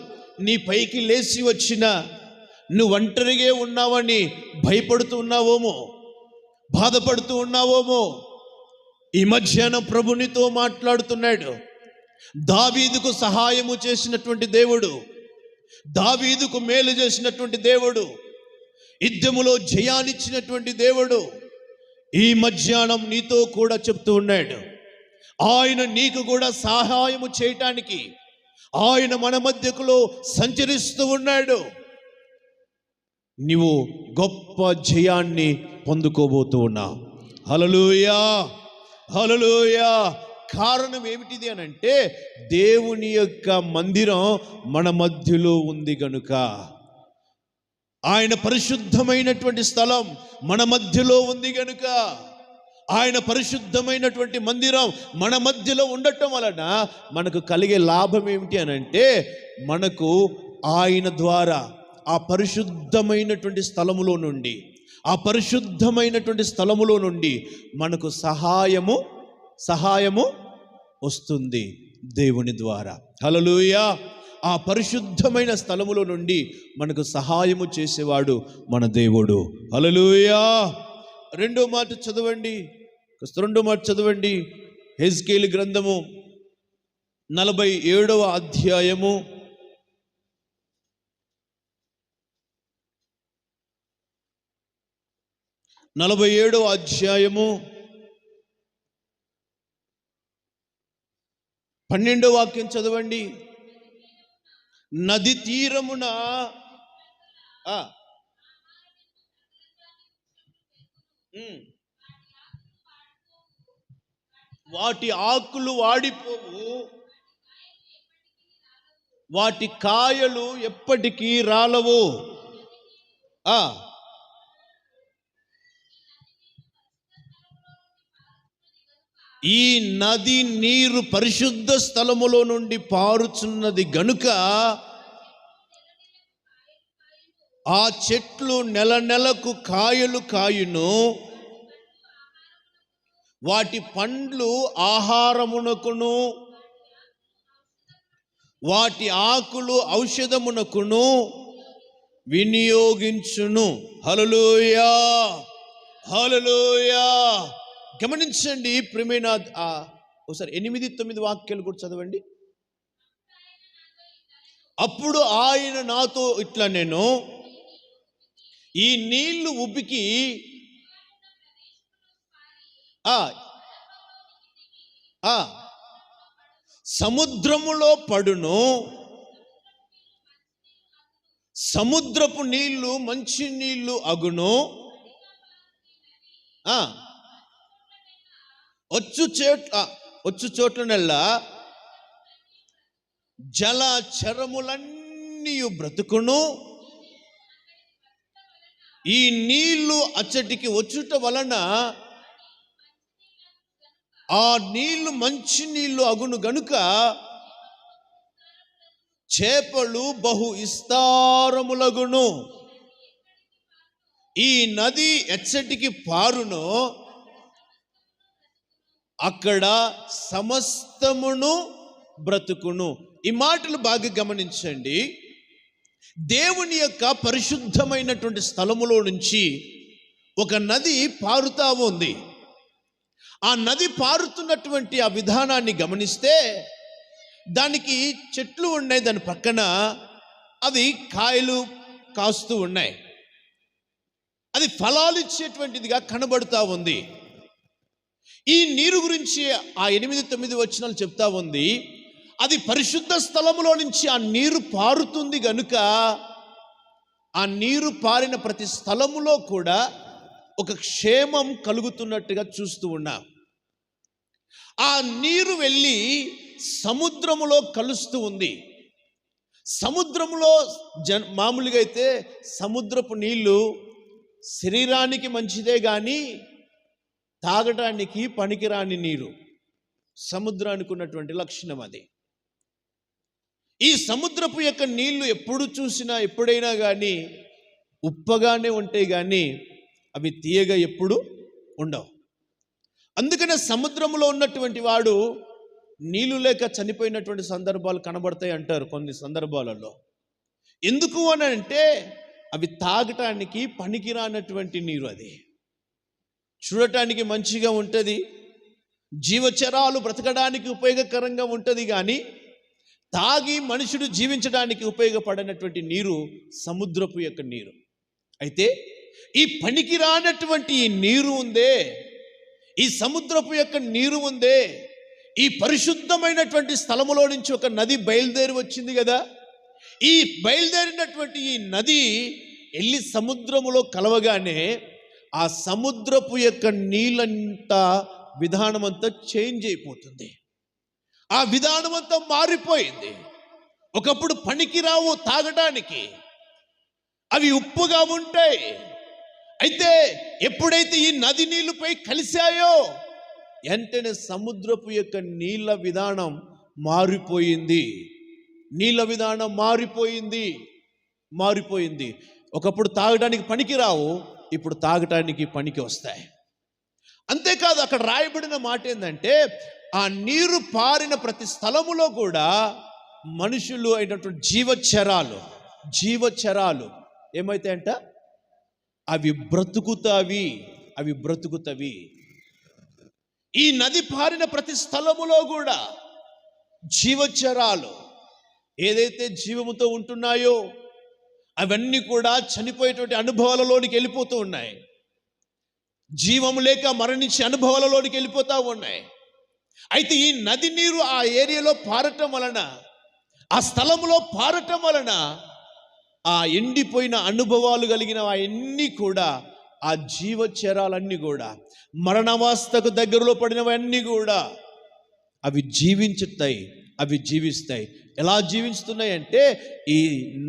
నీ పైకి లేచి వచ్చినా నువ్వు ఒంటరిగా ఉన్నావని భయపడుతూ ఉన్నావేమో, బాధపడుతూ ఉన్నావేమో. ఈ మధ్యాహ్నం ప్రభునితో మాట్లాడుతున్నాడు. దావీదుకు సహాయము చేసినటువంటి దేవుడు, దావీదుకు మేలు చేసినటువంటి దేవుడు, యుద్ధములో జయాన్నిచ్చినటువంటి దేవుడు ఈ మధ్యాహ్నం నీతో కూడా చెప్తూ ఉన్నాడు. ఆయన నీకు కూడా సహాయము చేయటానికి ఆయన మన మధ్యలో సంచరిస్తూ ఉన్నాడు. నీవు గొప్ప జయాన్ని పొందుకోబోతూ ఉన్నావు. హల్లెలూయా, హల్లెలూయా. కారణం ఏమిటిది అని అంటే దేవుని యొక్క మందిరం మన మధ్యలో ఉంది గనుక. ఆయన పరిశుద్ధమైనటువంటి స్థలం మన మధ్యలో ఉంది గనుక, ఆయన పరిశుద్ధమైనటువంటి మందిరం మన మధ్యలో ఉండటం వలన మనకు కలిగే లాభం ఏమిటి అని అంటే, మనకు ఆయన ద్వారా ఆ పరిశుద్ధమైనటువంటి స్థలములో నుండి, ఆ పరిశుద్ధమైనటువంటి స్థలములో నుండి మనకు సహాయము వస్తుంది దేవుని ద్వారా. హల్లెలూయా. ఆ పరిశుద్ధమైన స్థలములో నుండి మనకు సహాయము చేసేవాడు మన దేవుడు. హల్లెలూయా. రెండో మాట చదవండి. హెజ్కేలు గ్రంథము 47వ అధ్యాయము 47వ అధ్యాయము 12వ వాక్యం చదవండి. నది తీరమున వాటి ఆకులు వాడిపోవు, వాటి కాయలు ఎప్పటికీ రాలవు. ఈ నది నీరు పరిశుద్ధ స్థలములో నుండి పారుచున్నది గనుక ఆ చెట్లు నెల నెలకు కాయలు కాయును, వాటి పండ్లు ఆహారమునకును వాటి ఆకులు ఔషధమునకును వినియోగించును. హల్లెలూయా, హల్లెలూయా. గమనించండి ప్రియమైన, ఒకసారి 8, 9 వాక్యాలు కూడా చదవండి. అప్పుడు ఆయన నాతో ఇట్లా, నేను ఈ నీళ్లు ఉబికి సముద్రములో పడును, సముద్రపు నీళ్లు మంచి నీళ్లు అగును, వచ్చు చోట్లనెల్లా జలచరములన్నీ బ్రతుకును. ఈ నీళ్లు అచ్చటికి వచ్చుట వలన ఆ నీళ్లు మంచి నీళ్లు అగును గనుక చేపలు బహు విస్తారములగును. ఈ నది ఎచ్చటికి పారును, అక్కడ సమస్తమును బ్రతుకును. ఈ మాటలు బాగా గమనించండి. దేవుని యొక్క పరిశుద్ధమైనటువంటి స్థలములో నుంచి ఒక నది పారుతా ఉంది. ఆ నది పారుతున్నటువంటి ఆ విధానాన్ని గమనిస్తే దానికి చెట్లు ఉన్నాయి, దాని పక్కన అవి కాయలు కాస్తూ ఉన్నాయి, అది ఫలాలు ఇచ్చేటువంటిదిగా కనబడుతూ ఉంది. ఈ నీరు గురించి ఆ 8, 9 వచనాలు చెప్తా ఉంది. అది పరిశుద్ధ స్థలములో నుంచి ఆ నీరు పారుతుంది గనుక ఆ నీరు పారిన ప్రతి స్థలములో కూడా ఒక క్షేమం కలుగుతున్నట్టుగా చూస్తూ ఉన్నాం. ఆ నీరు వెళ్ళి సముద్రములో కలుస్తూ ఉంది. సముద్రములో మామూలుగా అయితే సముద్రపు నీళ్లు శరీరానికి మంచిదే కానీ తాగడానికి పనికిరాని నీరు. సముద్రానికి ఉన్నటువంటి లక్షణం అది. ఈ సముద్రపు యొక్క నీళ్లు ఎప్పుడు చూసినా ఎప్పుడైనా కానీ ఉప్పగానే ఉంటాయి కానీ అవి తీయగా ఎప్పుడు ఉండవు. అందుకనే సముద్రంలో ఉన్నటువంటి వాడు నీళ్లు లేక చనిపోయినటువంటి సందర్భాలు కనబడతాయి అంటారు కొన్ని సందర్భాలలో. ఎందుకు అని అంటే అవి తాగటానికి పనికిరానటువంటి నీరు. అది చూడటానికి మంచిగా ఉంటుంది, జీవచరాలు బ్రతకడానికి ఉపయోగకరంగా ఉంటుంది, కానీ తాగి మనుషుడు జీవించడానికి ఉపయోగపడినటువంటి నీరు సముద్రపు యొక్క నీరు. అయితే ఈ పనికిరానటువంటి ఈ నీరు ఉందే, ఈ సముద్రపు యొక్క నీరు ఉందే, ఈ పరిశుద్ధమైనటువంటి స్థలములో నుంచి ఒక నది బయలుదేరి వచ్చింది కదా. ఈ బయలుదేరినటువంటి ఈ నది వెళ్ళి సముద్రములో కలవగానే ఆ సముద్రపు యొక్క నీళ్ళంతా విధానం అంతా చేంజ్ అయిపోతుంది. ఆ విధానం అంతా మారిపోయింది. ఒకప్పుడు పనికిరావు తాగడానికి, అవి ఉప్పుగా ఉంటాయి. అయితే ఎప్పుడైతే ఈ నది నీళ్ళపై కలిశాయో వెంటనే సముద్రపు యొక్క నీళ్ళ విధానం మారిపోయింది. నీళ్ళ విధానం మారిపోయింది. ఒకప్పుడు తాగడానికి పనికిరావు, ఇప్పుడు తాగటానికి పనికి వస్తాయి. అంతేకాదు, అక్కడ రాయబడిన మాట ఏంటంటే ఆ నీరు పారిన ప్రతి స్థలములో కూడా మనుషులు అయినటువంటి జీవచరాలు ఏమైతాయంట, అవి బ్రతుకుతవి. ఈ నది పారిన ప్రతి స్థలములో కూడా జీవచరాలు ఏదైతే జీవముతో ఉంటున్నాయో అవన్నీ కూడా చనిపోయేటువంటి అనుభవాలలోనికి వెళ్ళిపోతూ ఉన్నాయి. జీవము లేక మరణించే అనుభవాలలోనికి వెళ్ళిపోతూ ఉన్నాయి. అయితే ఈ నది నీరు ఆ ఏరియాలో పారటం వలన, ఆ స్థలంలో పారటం వలన ఆ ఎండిపోయిన అనుభవాలు కలిగిన అవన్నీ కూడా, ఆ జీవచరాలన్నీ కూడా, మరణావస్థకు దగ్గరలో పడినవన్నీ కూడా అవి జీవించుతాయి, అవి జీవిస్తాయి. ఎలా జీవిస్తున్నాయి అంటే ఈ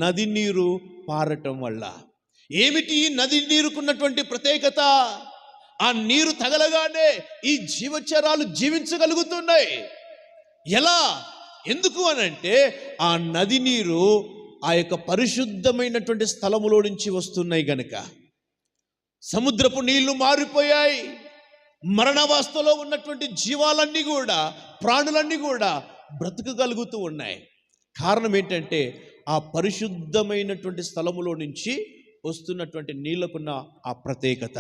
నది నీరు పారటం వల్ల. ఏమిటి ఈ నది నీరుకున్నటువంటి ప్రత్యేకత? ఆ నీరు తగలగానే ఈ జీవచరాలు జీవించగలుగుతున్నాయి. ఎలా? ఎందుకు అనంటే ఆ నది నీరు ఆ యొక్క పరిశుద్ధమైనటువంటి స్థలములో నుంచి వస్తున్నాయి గనుక. సముద్రపు నీళ్లు మారిపోయాయి. మరణావస్థలో ఉన్నటువంటి జీవాలన్నీ కూడా, ప్రాణులన్నీ కూడా బ్రతకగలుగుతూ ఉన్నాయి. కారణం ఏంటంటే ఆ పరిశుద్ధమైనటువంటి స్థలములో నుంచి వస్తున్నటువంటి నీళ్లకున్న ఆ ప్రత్యేకత.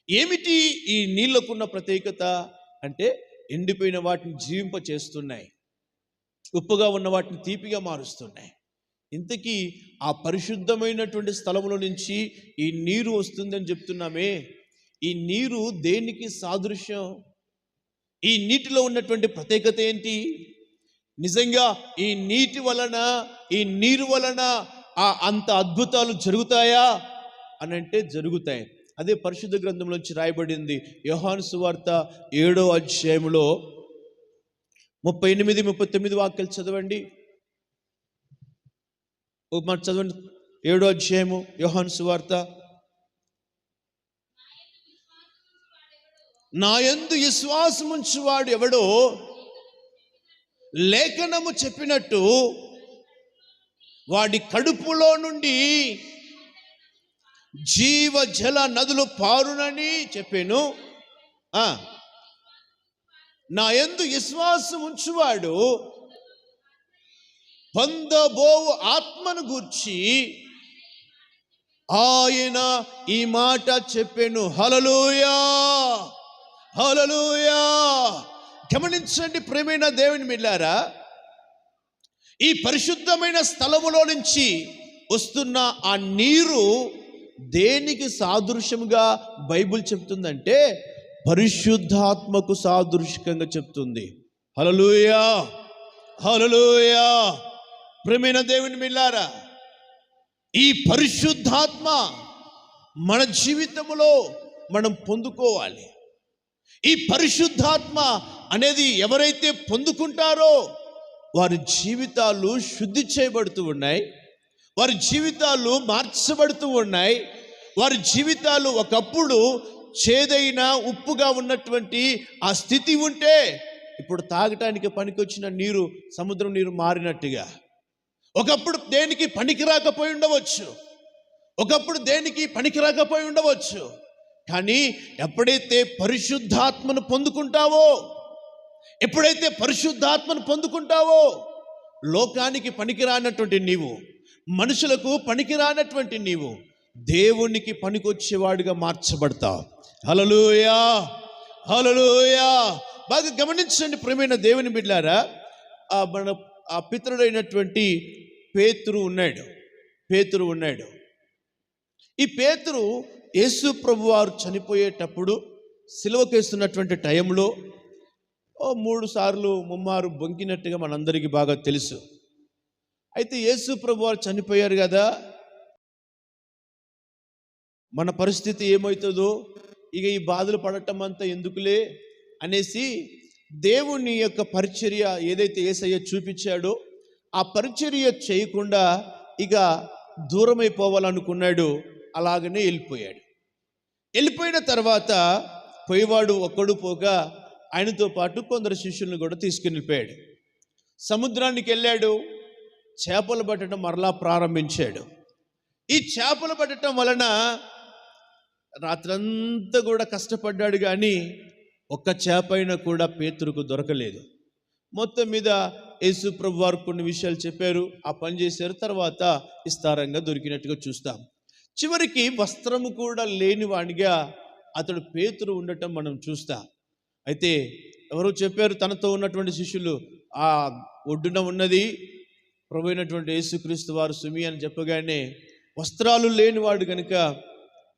ఏమిటి ఈ నీళ్లకున్న ప్రత్యేకత అంటే ఎండిపోయిన వాటిని జీవింప చేస్తున్నాయి, ఉప్పుగా ఉన్న వాటిని తీపిగా మారుస్తున్నాయి. ఇంతకీ ఆ పరిశుద్ధమైనటువంటి స్థలంలో నుంచి ఈ నీరు వస్తుందని చెప్తున్నామే, ఈ నీరు దేనికి సాదృశ్యం? ఈ నీటిలో ఉన్నటువంటి ప్రత్యేకత ఏంటి? నిజంగా ఈ నీటి వలన, ఈ నీరు వలన అంత అద్భుతాలు జరుగుతాయా అని అంటే జరుగుతాయి. అదే పరిశుద్ధ గ్రంథంలోంచి రాయబడింది. యోహాను సువార్త 7వ అధ్యాయంలో 38, 39 వాక్యాలు చదవండి. ఒక మాట చదవండి. 7వ అధ్యాయము యోహాను సువార్త. నా యందు విశ్వాసముంచువాడు ఎవడో లేఖనము చెప్పినట్టు వాడి కడుపులో నుండి జీవజల నదులు పారునని చెప్పాను. నా యందు విశ్వాసం ఉంచువాడు పొందబోవు ఆత్మను గూర్చి ఆయన ఈ మాట చెప్పాను. హల్లెలూయా, హల్లెలూయా. గమనించండి ప్రియమైన దేవుని బిడ్డలారా, ఈ పరిశుద్ధమైన స్థలములో నుంచి వస్తున్న ఆ నీరు దేనికి సాదృశ్యంగా బైబిల్ చెప్తుందంటే పరిశుద్ధాత్మకు సాదృశ్యంగా చెప్తుంది. హల్లెలూయా, హల్లెలూయా. ప్రియమైన దేవుని బిడ్డలారా, ఈ పరిశుద్ధాత్మ మన జీవితంలో మనం పొందుకోవాలి. ఈ పరిశుద్ధాత్మ అనేది ఎవరైతే పొందుకుంటారో వారి జీవితాలు శుద్ధి చేయబడుతూ ఉన్నాయి, వారి జీవితాలు మార్చబడుతూ ఉన్నాయి. వారి జీవితాలు ఒకప్పుడు చేదైన ఉప్పుగా ఉన్నటువంటి ఆ స్థితి ఉంటే ఇప్పుడు తాగటానికి పనికొచ్చిన నీరు సముద్రం నీరు మారినట్టుగా. ఒకప్పుడు దేనికి పనికిరాకపోయి ఉండవచ్చు, ఒకప్పుడు దేనికి పనికిరాకపోయి ఉండవచ్చు. కానీ ఎప్పుడైతే పరిశుద్ధాత్మను పొందుకుంటావో, ఎప్పుడైతే పరిశుద్ధాత్మను పొందుకుంటావో లోకానికి పనికిరానటువంటి నీవు, మనుషులకు పనికిరానటువంటి నీవు దేవునికి పనికొచ్చేవాడిగా మార్చబడతావు. హల్లెలూయా, హల్లెలూయా. బాగా గమనించండి ప్రియమైన దేవుని బిడ్డలారా, మన ఆ పితరుడైనటువంటి పేతురు ఉన్నాడు. ఈ పేతురు యేసు ప్రభు వారు చనిపోయేటప్పుడు సిలువకేస్తున్నటువంటి టైంలో 3 సార్లు ముమ్మారు బొంకినట్టుగా మనందరికీ బాగా తెలుసు. అయితే యేసు ప్రభు వారు చనిపోయారు కదా, మన పరిస్థితి ఏమవుతుందో, ఇక ఈ బాధలు పడటం అంతా ఎందుకులే అనేసి దేవుని యొక్క పరిచర్య ఏదైతే యేసయ్య చూపించాడో ఆ పరిచర్య చేయకుండా ఇక దూరమైపోవాలనుకున్నాడు. అలాగనే వెళ్ళిపోయిన తర్వాత పోయేవాడు ఒక్కడు పోగా ఆయనతో పాటు కొందరు శిష్యులను కూడా తీసుకుని వెళ్ళిపోయాడు. సముద్రానికి వెళ్ళాడు, చేపలు పట్టడం మరలా ప్రారంభించాడు. ఈ చేపలు పట్టడం వలన రాత్రంతా కూడా కష్టపడ్డాడు, కానీ ఒక్క చేప అయినా కూడా పేతురుకు దొరకలేదు. మొత్తం మీద యేసు ప్రభు వారు కొన్ని విషయాలు చెప్పారు, ఆ పని చేశారు. తర్వాత విస్తారంగా దొరికినట్టుగా చూస్తాం. చివరికి వస్త్రము కూడా లేని వాడిగా అతడు పేతురు ఉండటం మనం చూస్తాం. అయితే ఎవరో చెప్పారు, తనతో ఉన్నటువంటి శిష్యులు, ఆ ఒడ్డున ఉన్నది ప్రభు అయినటువంటి యేసుక్రీస్తు వారు సుమి అని చెప్పగానే వస్త్రాలు లేనివాడు కనుక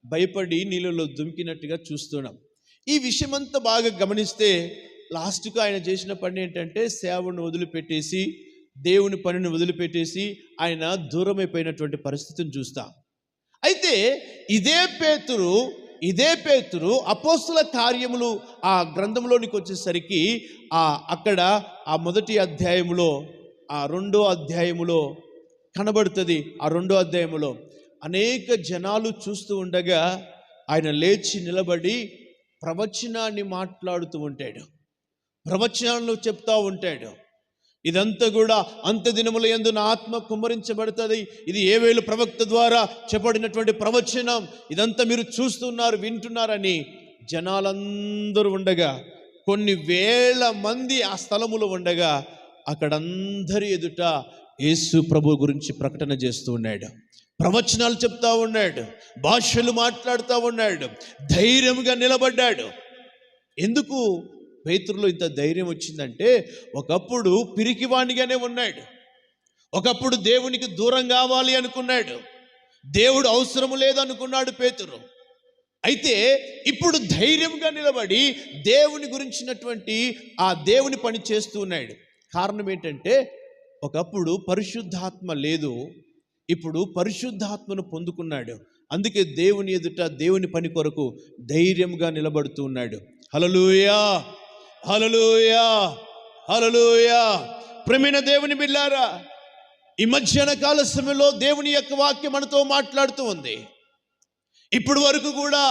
భయపడి నీళ్ళలో దుమికినట్టుగా చూస్తున్నాం. ఈ విషయమంతా బాగా గమనిస్తే లాస్ట్కు ఆయన చేసిన పని ఏంటంటే సేవను వదిలిపెట్టేసి, దేవుని పనిని వదిలిపెట్టేసి ఆయన దూరమైపోయినటువంటి పరిస్థితిని చూస్తాం. అయితే ఇదే పేతురు అపోస్తుల కార్యములు ఆ గ్రంథంలోనికి వచ్చేసరికి అక్కడ ఆ మొదటి అధ్యాయములో, ఆ రెండో అధ్యాయములో కనబడుతుంది. ఆ రెండో అధ్యాయములో అనేక జనాలు చూస్తూ ఉండగా ఆయన లేచి నిలబడి ప్రవచనాన్ని మాట్లాడుతూ ఉంటాడు, ప్రవచనాలను చెప్తా ఉంటాడు. ఇదంతా కూడా అంత్య దినముల యందు నా ఆత్మ కుమ్మరించబడుతుంది, ఇది యోవేలు ప్రవక్త ద్వారా చెప్పబడినటువంటి ప్రవచనం, ఇదంతా మీరు చూస్తున్నారు, వింటున్నారని జనాలందరూ ఉండగా, కొన్ని వేల మంది ఆ స్థలములో ఉండగా అక్కడందరి ఎదుట యేసు ప్రభు గురించి ప్రకటన చేస్తూ ఉన్నాడు, ప్రవచనాలు చెప్తా ఉన్నాడు, భాషలు మాట్లాడుతూ ఉన్నాడు, ధైర్యంగా నిలబడ్డాడు. ఎందుకు పేతురులో ఇంత ధైర్యం వచ్చిందంటే, ఒకప్పుడు పిరికివాణిగానే ఉన్నాడు, ఒకప్పుడు దేవునికి దూరం కావాలి అనుకున్నాడు, దేవుడు అవసరం లేదనుకున్నాడు పేతురు. అయితే ఇప్పుడు ధైర్యంగా నిలబడి దేవుని గురించినటువంటి ఆ దేవుని పని చేస్తూ ఉన్నాడు. కారణం ఏంటంటే, ఒకప్పుడు పరిశుద్ధాత్మ లేదు, ఇప్పుడు పరిశుద్ధాత్మను పొందుకున్నాడు. అందుకే దేవుని ఎదుట దేవుని పని కొరకు ధైర్యంగా నిలబడుతూ ఉన్నాడు. హల్లెలూయా, హల్లెలూయా, హల్లెలూయా. ప్రియమైన దేవుని బిడ్డలారా, ఈ మధ్యాహ్న కాల సమయంలో దేవుని యొక్క వాక్యం మనతో మాట్లాడుతూ ఉంది. ఇప్పుడు వరకు కూడా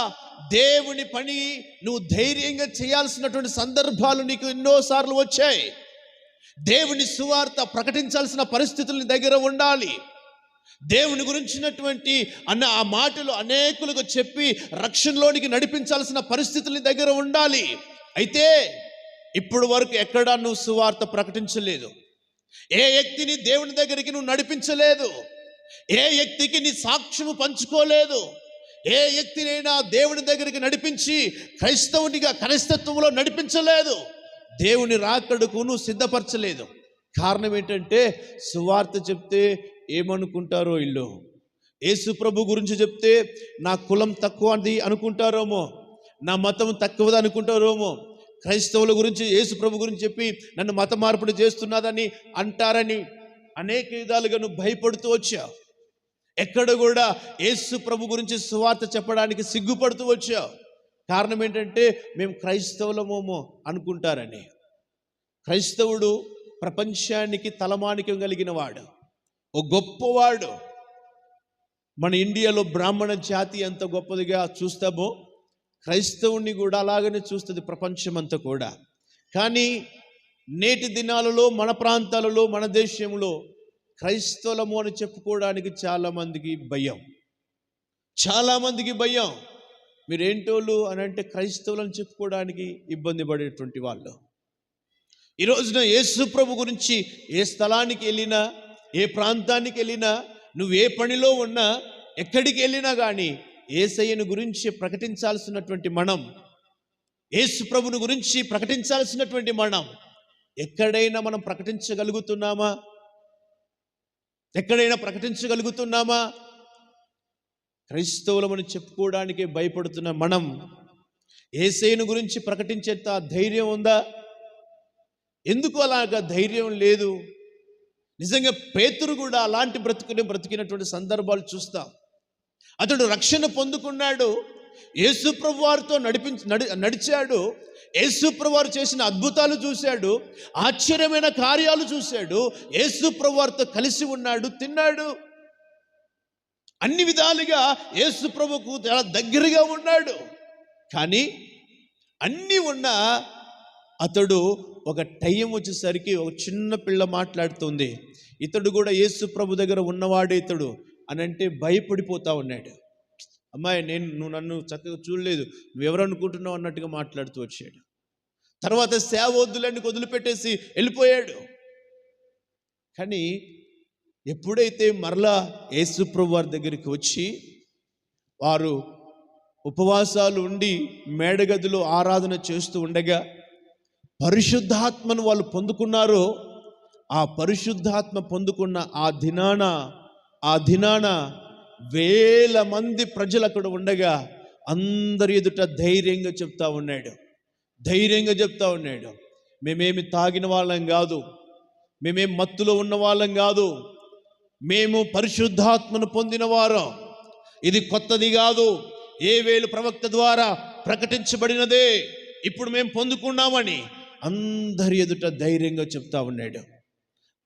దేవుని పని నువ్వు ధైర్యంగా చేయాల్సినటువంటి సందర్భాలు నీకు ఎన్నోసార్లు వచ్చాయి. దేవుని సువార్త ప్రకటించాల్సిన పరిస్థితులు నీ దగ్గర ఉండాలి. దేవుని గురించినటువంటి ఆ మాటలు అనేకులకు చెప్పి రక్షణలోనికి నడిపించాల్సిన పరిస్థితుల దగ్గర ఉండాలి. అయితే ఇప్పుడు వరకు ఎక్కడా నువ్వు సువార్త ప్రకటించలేదు, ఏ వ్యక్తిని దేవుని దగ్గరికి నువ్వు నడిపించలేదు, ఏ వ్యక్తికి నీ సాక్ష్యము పంచుకోలేదు, ఏ వ్యక్తినైనా దేవుని దగ్గరికి నడిపించి క్రైస్తత్వంలో నడిపించలేదు, దేవుని రాకడకు నువ్వు సిద్ధపరచలేదు. కారణం ఏంటంటే, సువార్త చెప్తే ఏమనుకుంటారో ఇల్లు, యేసు ప్రభు గురించి చెప్తే నా కులం తక్కువది అనుకుంటారేమో, నా మతం తక్కువది అనుకుంటారేమో, క్రైస్తవుల గురించి యేసు ప్రభు గురించి చెప్పి నన్ను మత మార్పిడి చేస్తున్నదని అంటారని అనేక విధాలుగా నువ్వు భయపడుతూ వచ్చావు. ఎక్కడ కూడా యేసు ప్రభు గురించి సువార్త చెప్పడానికి సిగ్గుపడుతూ వచ్చావు. కారణం ఏంటంటే, మేము క్రైస్తవులమేమో అనుకుంటారని. క్రైస్తవుడు ప్రపంచానికి తలమానికం కలిగిన వాడు, ఓ గొప్పవాడు. మన ఇండియాలో బ్రాహ్మణ జాతి ఎంత గొప్పదిగా చూస్తామో, క్రైస్తవుని కూడా అలాగనే చూస్తుంది ప్రపంచమంతా కూడా. కానీ నేటి దినాలలో మన ప్రాంతాలలో, మన దేశంలో క్రైస్తవులము అని చెప్పుకోవడానికి చాలామందికి భయం. మీరేంటోళ్ళు అని అంటే క్రైస్తవులను చెప్పుకోవడానికి ఇబ్బంది పడేటువంటి వాళ్ళు. ఈ రోజున యేసు ప్రభు గురించి ఏ స్థలానికి వెళ్ళినా, ఏ ప్రాంతానికి వెళ్ళినా, నువ్వు ఏ పనిలో ఉన్నా, ఎక్కడికి వెళ్ళినా కానీ యేసయ్యను గురించి ప్రకటించాల్సినటువంటి మనం, యేసు ప్రభుని గురించి ప్రకటించాల్సినటువంటి మనం ఎక్కడైనా మనం ప్రకటించగలుగుతున్నామా? క్రైస్తవులమని చెప్పుకోవడానికి భయపడుతున్న మనం యేసయ్యను గురించి ప్రకటించేంత ధైర్యం ఉందా? ఎందుకు అలాగా ధైర్యం లేదు? నిజంగా పేతురు కూడా అలాంటి బ్రతికినటువంటి సందర్భాలు చూస్తాం. అతడు రక్షణ పొందుకున్నాడు, యేసు ప్రభు వారితో నడిచాడు, యేసు ప్రభు వారు చేసిన అద్భుతాలు చూశాడు, ఆశ్చర్యమైన కార్యాలు చూశాడు, యేసు ప్రభు వారితో కలిసి ఉన్నాడు, తిన్నాడు, అన్ని విధాలుగా యేసు ప్రభుకు చాలా దగ్గరగా ఉన్నాడు. కానీ అన్నీ ఉన్నా అతడు ఒక టైం వచ్చేసరికి ఒక చిన్న పిల్ల మాట్లాడుతుంది, ఇతడు కూడా యేసు ప్రభు దగ్గర ఉన్నవాడే ఇతడు అని అంటే భయపడిపోతా ఉన్నాడు. అమ్మాయి, నువ్వు నన్ను చక్కగా చూడలేదు, నువ్వెవరు అనుకుంటున్నావు అన్నట్టుగా మాట్లాడుతూ వచ్చాడు. తర్వాత సేవ వద్దులన్నీ వదిలిపెట్టేసి వెళ్ళిపోయాడు. కానీ ఎప్పుడైతే మరలా యేసు ప్రభు వారి దగ్గరికి వచ్చి వారు ఉపవాసాలు ఉండి మేడగదిలో ఆరాధన చేస్తూ ఉండగా పరిశుద్ధాత్మను వాళ్ళు పొందుకున్నారో, ఆ పరిశుద్ధాత్మ పొందుకున్న ఆ దినాన వేల మంది ప్రజలు అక్కడ ఉండగా అందరి ఎదుట ధైర్యంగా చెప్తా ఉన్నాడు. మేమేమి తాగిన వాళ్ళం కాదు, మేమేం మత్తులో ఉన్న వాళ్ళం కాదు, మేము పరిశుద్ధాత్మను పొందిన వారం. ఇది కొత్తది కాదు, యోవేలు ప్రవక్త ద్వారా ప్రకటించబడినదే, ఇప్పుడు మేము పొందుకున్నామని అందరి ఎదుట ధైర్యంగా చెప్తా ఉన్నాడు.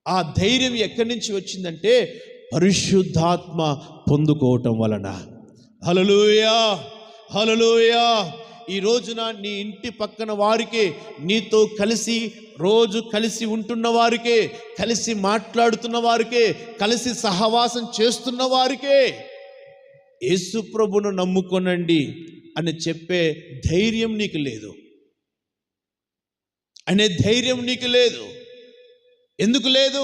ఆ ధైర్యం ఎక్కడి నుంచి వచ్చిందంటే పరిశుద్ధాత్మ పొందుకోవటం వలన. హల్లెలూయా, హల్లెలూయా. ఈ రోజున నీ ఇంటి పక్కన వారికే, నీతో కలిసి రోజు కలిసి ఉంటున్న వారికే, కలిసి మాట్లాడుతున్న వారికే, కలిసి సహవాసం చేస్తున్న వారికే యేసు ప్రభువును నమ్ముకొనండి అని చెప్పే ధైర్యం నీకు లేదు, అనే ధైర్యం నీకు లేదు. ఎందుకు లేదు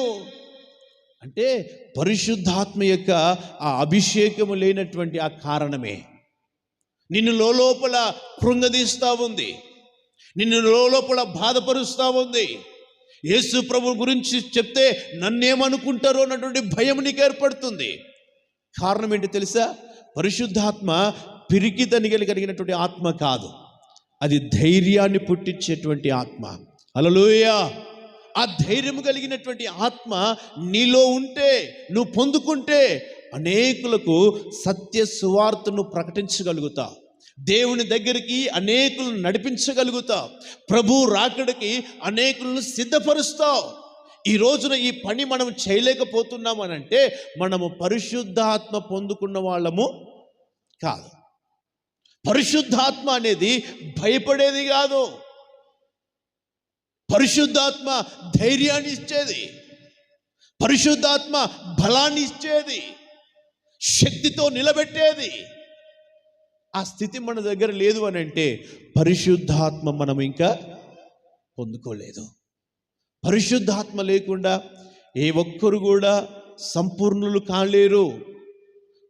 అంటే పరిశుద్ధాత్మ యొక్క ఆ అభిషేకము లేనటువంటి ఆ కారణమే నిన్ను లోపల కృంగదీస్తూ ఉంది, నిన్ను లోపల బాధపరుస్తూ ఉంది. యేసు ప్రభు గురించి చెప్తే నన్నేమనుకుంటారో అన్నటువంటి భయం నీకు ఏర్పడుతుంది. కారణం ఏంటి తెలుసా? పరిశుద్ధాత్మ పిరికితని కలిగినటువంటి ఆత్మ కాదు, అది ధైర్యాన్ని పుట్టించేటువంటి ఆత్మ. హల్లెలూయా. ఆ ధైర్యం కలిగినటువంటి ఆత్మ నీలో ఉంటే, నువ్వు పొందుకుంటే అనేకులకు సత్య సువార్తను ప్రకటించగలుగుతావు, దేవుని దగ్గరికి అనేకులను నడిపించగలుగుతావు, ప్రభు రాకడికి అనేకులను సిద్ధపరుస్తావు. ఈ రోజున ఈ పని మనం చేయలేకపోతున్నామనంటే మనము పరిశుద్ధాత్మ పొందుకున్న వాళ్ళము కాదు. పరిశుద్ధాత్మ అనేది భయపడేది కాదు, పరిశుద్ధాత్మ ధైర్యాన్ని ఇచ్చేది, పరిశుద్ధాత్మ బలాన్ని ఇచ్చేది, శక్తితో నిలబెట్టేది. ఆ స్థితి మన దగ్గర లేదు అని అంటే పరిశుద్ధాత్మ మనం ఇంకా పొందుకోలేదు. పరిశుద్ధాత్మ లేకుండా ఏ ఒక్కరు కూడా సంపూర్ణులు కాలేరు.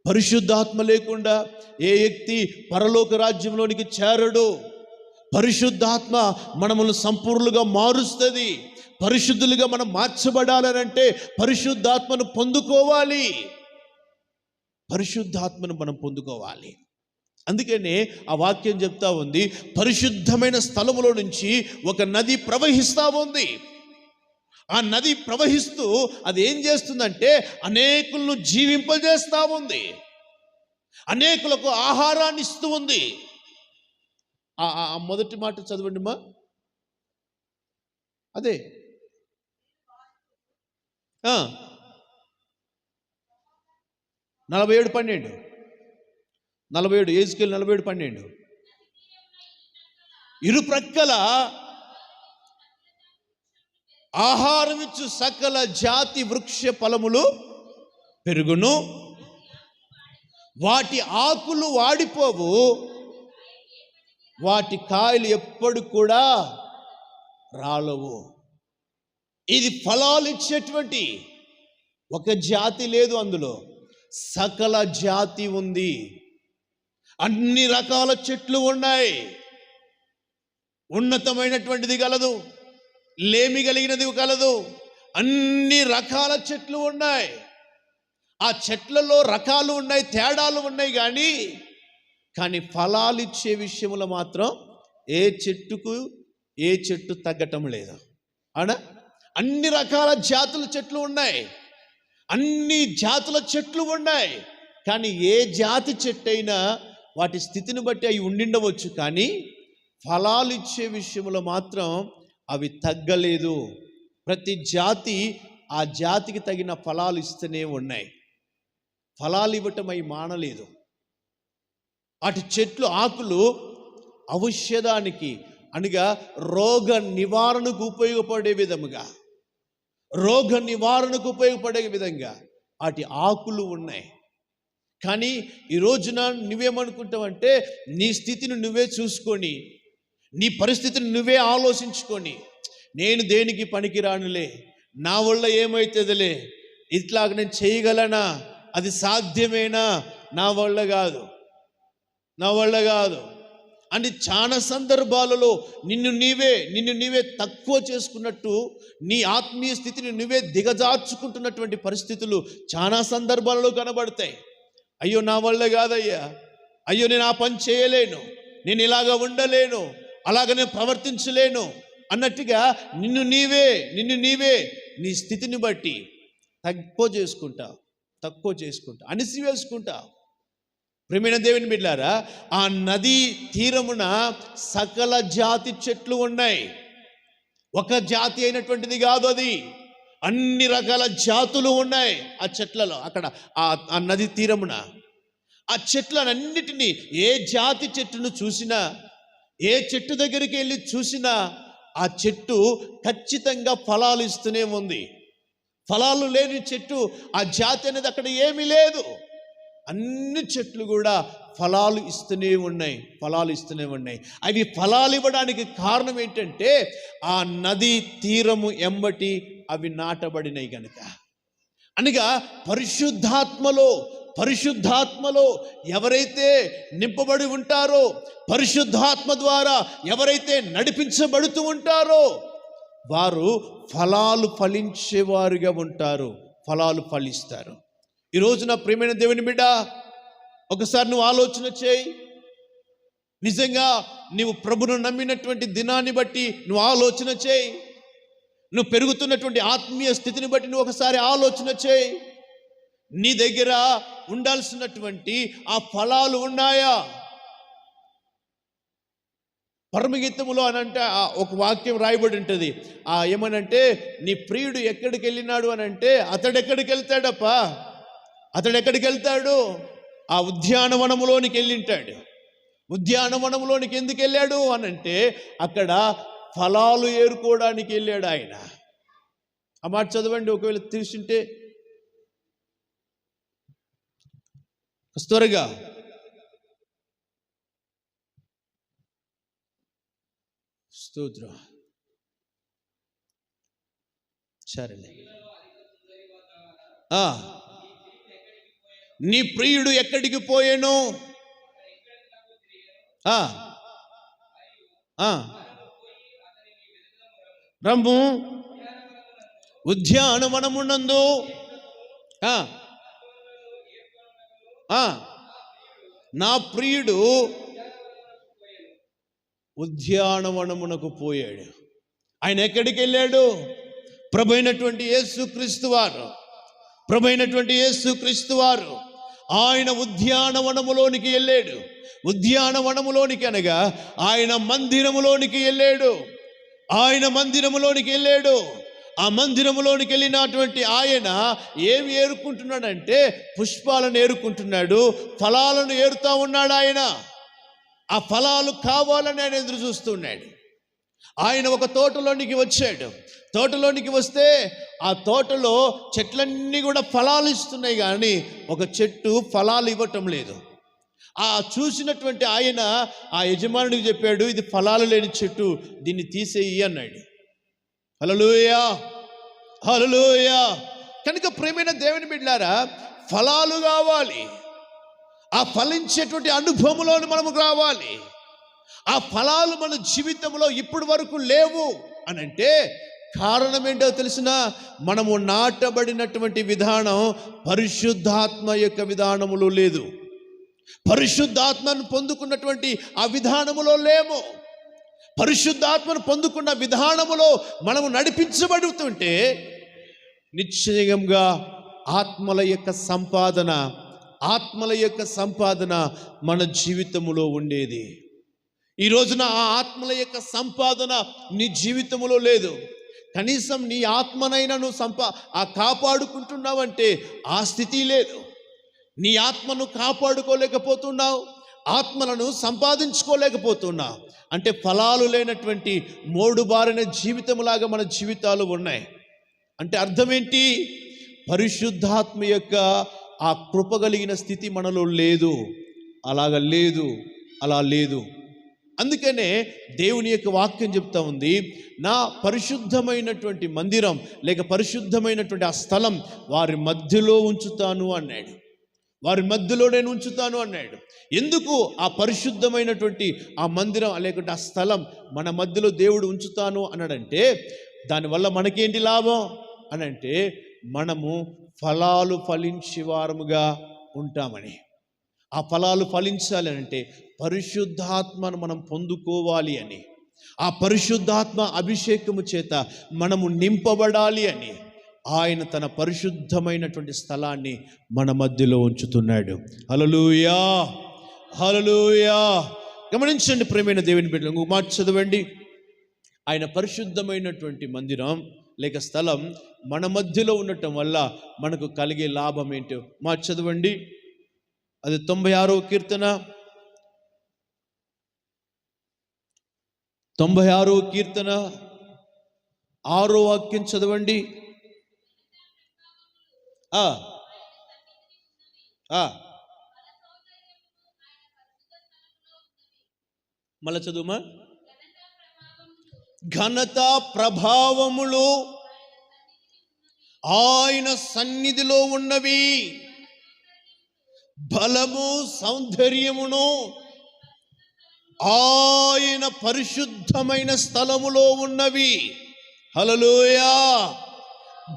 పరిశుద్ధాత్మ లేకుండా ఏ వ్యక్తి పరలోక రాజ్యంలోనికి చేరడు. పరిశుద్ధాత్మ మనమును సంపూర్ణులుగా మారుస్తుంది. పరిశుద్ధులుగా మనం మార్చబడాలనంటే పరిశుద్ధాత్మను పొందుకోవాలి, పరిశుద్ధాత్మను మనం పొందుకోవాలి. అందుకనే ఆ వాక్యం చెప్తా ఉంది, పరిశుద్ధమైన స్థలములో నుంచి ఒక నది ప్రవహిస్తూ ఉంది. ఆ నది ప్రవహిస్తూ అది ఏం చేస్తుందంటే అనేకులను జీవింపజేస్తూ ఉంది, అనేకులకు ఆహారాన్ని ఇస్తూ ఉంది. ఆ మొదటి మాట చదవండి మా. అదే 47:12, 47 యేసుకేలు 47:12. ఇరు ప్రక్కల ఆహారమిచ్చు సకల జాతి వృక్ష ఫలములు పెరుగును, వాటి ఆకులు వాడిపోవు, వాటి కాయలు ఎప్పుడు కూడా రాలవు. ఇది ఫలాలు ఇచ్చేటువంటి ఒక జాతి లేదు, అందులో సకల జాతి ఉంది. అన్ని రకాల చెట్లు ఉన్నాయి, ఉన్నతమైనటువంటిది కలదు, లేమి కలిగినది కలదు, అన్ని రకాల చెట్లు ఉన్నాయి. ఆ చెట్లలో రకాలు ఉన్నాయి, తేడాలు ఉన్నాయి, కానీ ఫలాలు ఇచ్చే విషయంలో మాత్రం ఏ చెట్టు తగ్గటం లేదు. అవునా? అన్ని రకాల జాతుల చెట్లు ఉన్నాయి, అన్ని జాతుల చెట్లు ఉన్నాయి, కానీ ఏ జాతి చెట్టు అయినా వాటి స్థితిని బట్టి అవి ఉండిండవచ్చు, కానీ ఫలాలు ఇచ్చే విషయంలో మాత్రం అవి తగ్గలేదు. ప్రతి జాతి ఆ జాతికి తగిన ఫలాలు ఇస్తూనే ఉన్నాయి, ఫలాలు ఇవ్వటం అవి మానలేదు. వాటి చెట్లు ఆకులు ఔషధానికి అనగా రోగ నివారణకు ఉపయోగపడే విధంగా వాటి ఆకులు ఉన్నాయి. కానీ ఈ రోజున నువ్వేమనుకుంటావంటే నీ స్థితిని నువ్వే చూసుకొని, నీ పరిస్థితిని నువ్వే ఆలోచించుకొని, నేను దేనికి పనికిరానులే, నా వల్ల ఏమవుతుందిలే, ఇట్లాగ నేను చేయగలనా, అది సాధ్యమేనా, నా వల్ల కాదు అని చాలా సందర్భాలలో నిన్ను నీవే తక్కువ చేసుకున్నట్టు, నీ ఆత్మీయ స్థితిని నువ్వే దిగజార్చుకుంటున్నటువంటి పరిస్థితులు చాలా సందర్భాలలో కనబడతాయి. అయ్యో నా వల్ల కాదయ్యా, అయ్యో నేను ఆ పని చేయలేను, నేను ఇలాగ ఉండలేను, అలాగ నేను ప్రవర్తించలేను అన్నట్టుగా నిన్ను నీవే నీ స్థితిని బట్టి తక్కువ చేసుకుంటా అణిసివేసుకుంటా. ప్రియమైన దేవుని బిడ్డలారా, ఆ నదీ తీరమున సకల జాతి చెట్లు ఉన్నాయి. ఒక జాతి అయినటువంటిది కాదు అది, అన్ని రకాల జాతులు ఉన్నాయి ఆ చెట్లలో. అక్కడ ఆ నది తీరమున ఆ చెట్లన్నిటినీ, ఏ జాతి చెట్టును చూసినా, ఏ చెట్టు దగ్గరికి వెళ్ళి చూసినా ఆ చెట్టు ఖచ్చితంగా ఫలాలు ఇస్తూనే ఉంది. ఫలాలు లేని చెట్టు, ఆ జాతి అనేది అక్కడ ఏమీ లేదు. అన్ని చెట్లు కూడా ఫలాలు ఇస్తూనే ఉన్నాయి. అవి ఫలాలు ఇవ్వడానికి కారణం ఏంటంటే ఆ నది తీరము ఎంబటి అవి నాటబడినాయి కనుక. అనగా పరిశుద్ధాత్మలో ఎవరైతే నింపబడి ఉంటారో, పరిశుద్ధాత్మ ద్వారా ఎవరైతే నడిపించబడుతూ ఉంటారో వారు ఫలాలు ఫలించేవారుగా ఉంటారు, ఫలాలు ఫలిస్తారు. ఈ రోజున ప్రియమైన దేవుని బిడ్డ, ఒకసారి నువ్వు ఆలోచన చేయి. నిజంగా నీవు ప్రభును నమ్మినటువంటి దినాన్ని బట్టి నువ్వు ఆలోచన చేయి. నువ్వు పెరుగుతున్నటువంటి ఆత్మీయ స్థితిని బట్టి నువ్వు ఒకసారి ఆలోచన చేయి. నీ దగ్గర ఉండాల్సినటువంటి ఆ ఫలాలు ఉన్నాయా? పరమగీతములో అనంటే ఒక వాక్యం రాయబడి ఉంటుంది. ఏమనంటే, నీ ప్రియుడు ఎక్కడికి వెళ్ళినాడు అనంటే, అతడు ఎక్కడికి వెళ్తాడు? ఆ ఉద్యానవనములోనికి వెళ్ళింటాడు. ఉద్యానవనములోనికి ఎందుకు వెళ్ళాడు అనంటే, అక్కడ ఫలాలు ఏరుకోవడానికి వెళ్ళాడు ఆయన. ఆ మాట చదవండి, ఒకవేళ తీసుంటే త్వరగా. స్తోత్రం. సరేలే. నీ ప్రియుడు ఎక్కడికి పోయాను? రమ్ము ఉద్యానవనమునందు నా ప్రియుడు ఉద్యానవనమునకు పోయాడు. ఆయన ఎక్కడికి వెళ్ళాడు? ప్రభు అయినటువంటి యేసుక్రీస్తు వారు ఆయన ఉద్యానవనములోనికి వెళ్ళాడు. ఉద్యానవనములోనికి అనగా ఆయన మందిరములోనికి వెళ్ళాడు. ఆ మందిరములోనికి వెళ్ళినటువంటి ఆయన ఏమి ఏరుకుంటున్నాడంటే, పుష్పాలను ఏరుకుంటున్నాడు, ఫలాలను ఏరుతా ఉన్నాడు. ఆయన ఆ ఫలాలు కావాలని ఆయన ఎదురు చూస్తున్నాడు. ఆయన ఒక తోటలోనికి వచ్చాడు. తోటలోనికి వస్తే ఆ తోటలో చెట్లన్నీ కూడా ఫలాలు ఇస్తున్నాయి, కానీ ఒక చెట్టు ఫలాలు ఇవ్వటం లేదు. ఆ చూసినటువంటి ఆయన ఆ యజమానుడికి చెప్పాడు, ఇది ఫలాలు లేని చెట్టు, దీన్ని తీసేయి అన్నాడు. హల్లెలూయా. కనుక ప్రియమైన దేవుని బిడ్డలారా, ఫలాలు కావాలి. ఆ ఫలించేటువంటి అనుభవంలోని మనము రావాలి. ఆ ఫలాలు మన జీవితంలో ఇప్పటి వరకు లేవు అనంటే కారణం ఏంటో తెలిసిన, మనము నాటబడినటువంటి విధానం పరిశుద్ధాత్మ యొక్క విధానములో లేదు. పరిశుద్ధాత్మను పొందుకున్నటువంటి ఆ విధానములో లేము. పరిశుద్ధాత్మను పొందుకున్న విధానములో మనము నడిపించబడుతుంటే నిశ్చయంగా ఆత్మల యొక్క సంపాదన మన జీవితములో ఉండేది. ఈ రోజున ఆ ఆత్మల యొక్క సంపాదన నీ జీవితంలో లేదు. కనీసం నీ ఆత్మనైనా నువ్వు కాపాడుకుంటున్నావంటే ఆ స్థితి లేదు. నీ ఆత్మను కాపాడుకోలేకపోతున్నావు, ఆత్మలను సంపాదించుకోలేకపోతున్నావు. అంటే ఫలాలు లేనటువంటి మోడుబారిన జీవితంలాగా మన జీవితాలు ఉన్నాయి. అంటే అర్థం ఏంటి? పరిశుద్ధాత్మ యొక్క ఆ కృప కలిగిన స్థితి మనలో లేదు. అలా లేదు. అందుకనే దేవుని యొక్క వాక్యం చెప్తా ఉంది, నా పరిశుద్ధమైనటువంటి మందిరం లేక పరిశుద్ధమైనటువంటి ఆ స్థలం వారి మధ్యలో ఉంచుతాను అన్నాడు. వారి మధ్యలో నేను ఉంచుతాను అన్నాడు. ఎందుకు ఆ పరిశుద్ధమైనటువంటి ఆ మందిరం లేకుంటే ఆ స్థలం మన మధ్యలో దేవుడు ఉంచుతాను అన్నాడంటే, దానివల్ల మనకేంటి లాభం అనంటే, మనము ఫలాలు ఫలించే వారముగా ఉంటామని. ఆ ఫలాలు ఫలించాలి అంటే పరిశుద్ధాత్మను మనం పొందుకోవాలి అని, ఆ పరిశుద్ధాత్మ అభిషేకము చేత మనము నింపబడాలి అని ఆయన తన పరిశుద్ధమైనటువంటి స్థలాన్ని మన మధ్యలో ఉంచుతున్నాడు. హల్లెలూయా, హల్లెలూయా. గమనించండి ప్రియమైన దేవుని బిడ్డలు, మాట చదవండి. ఆయన పరిశుద్ధమైనటువంటి మందిరం లేక స్థలం మన మధ్యలో ఉండటం వల్ల మనకు కలిగే లాభం ఏంటో మాట చదవండి. అది 96వ కీర్తన, 96వ కీర్తన 6వ వాక్యం చదవండి. మళ్ళా చదువుమా. ఘనత ప్రభావములు ఆయన సన్నిధిలో ఉన్నవి, బలము సౌందర్యమును ఆయన పరిశుద్ధమైన స్థలములో ఉన్నవి. హల్లెలూయా.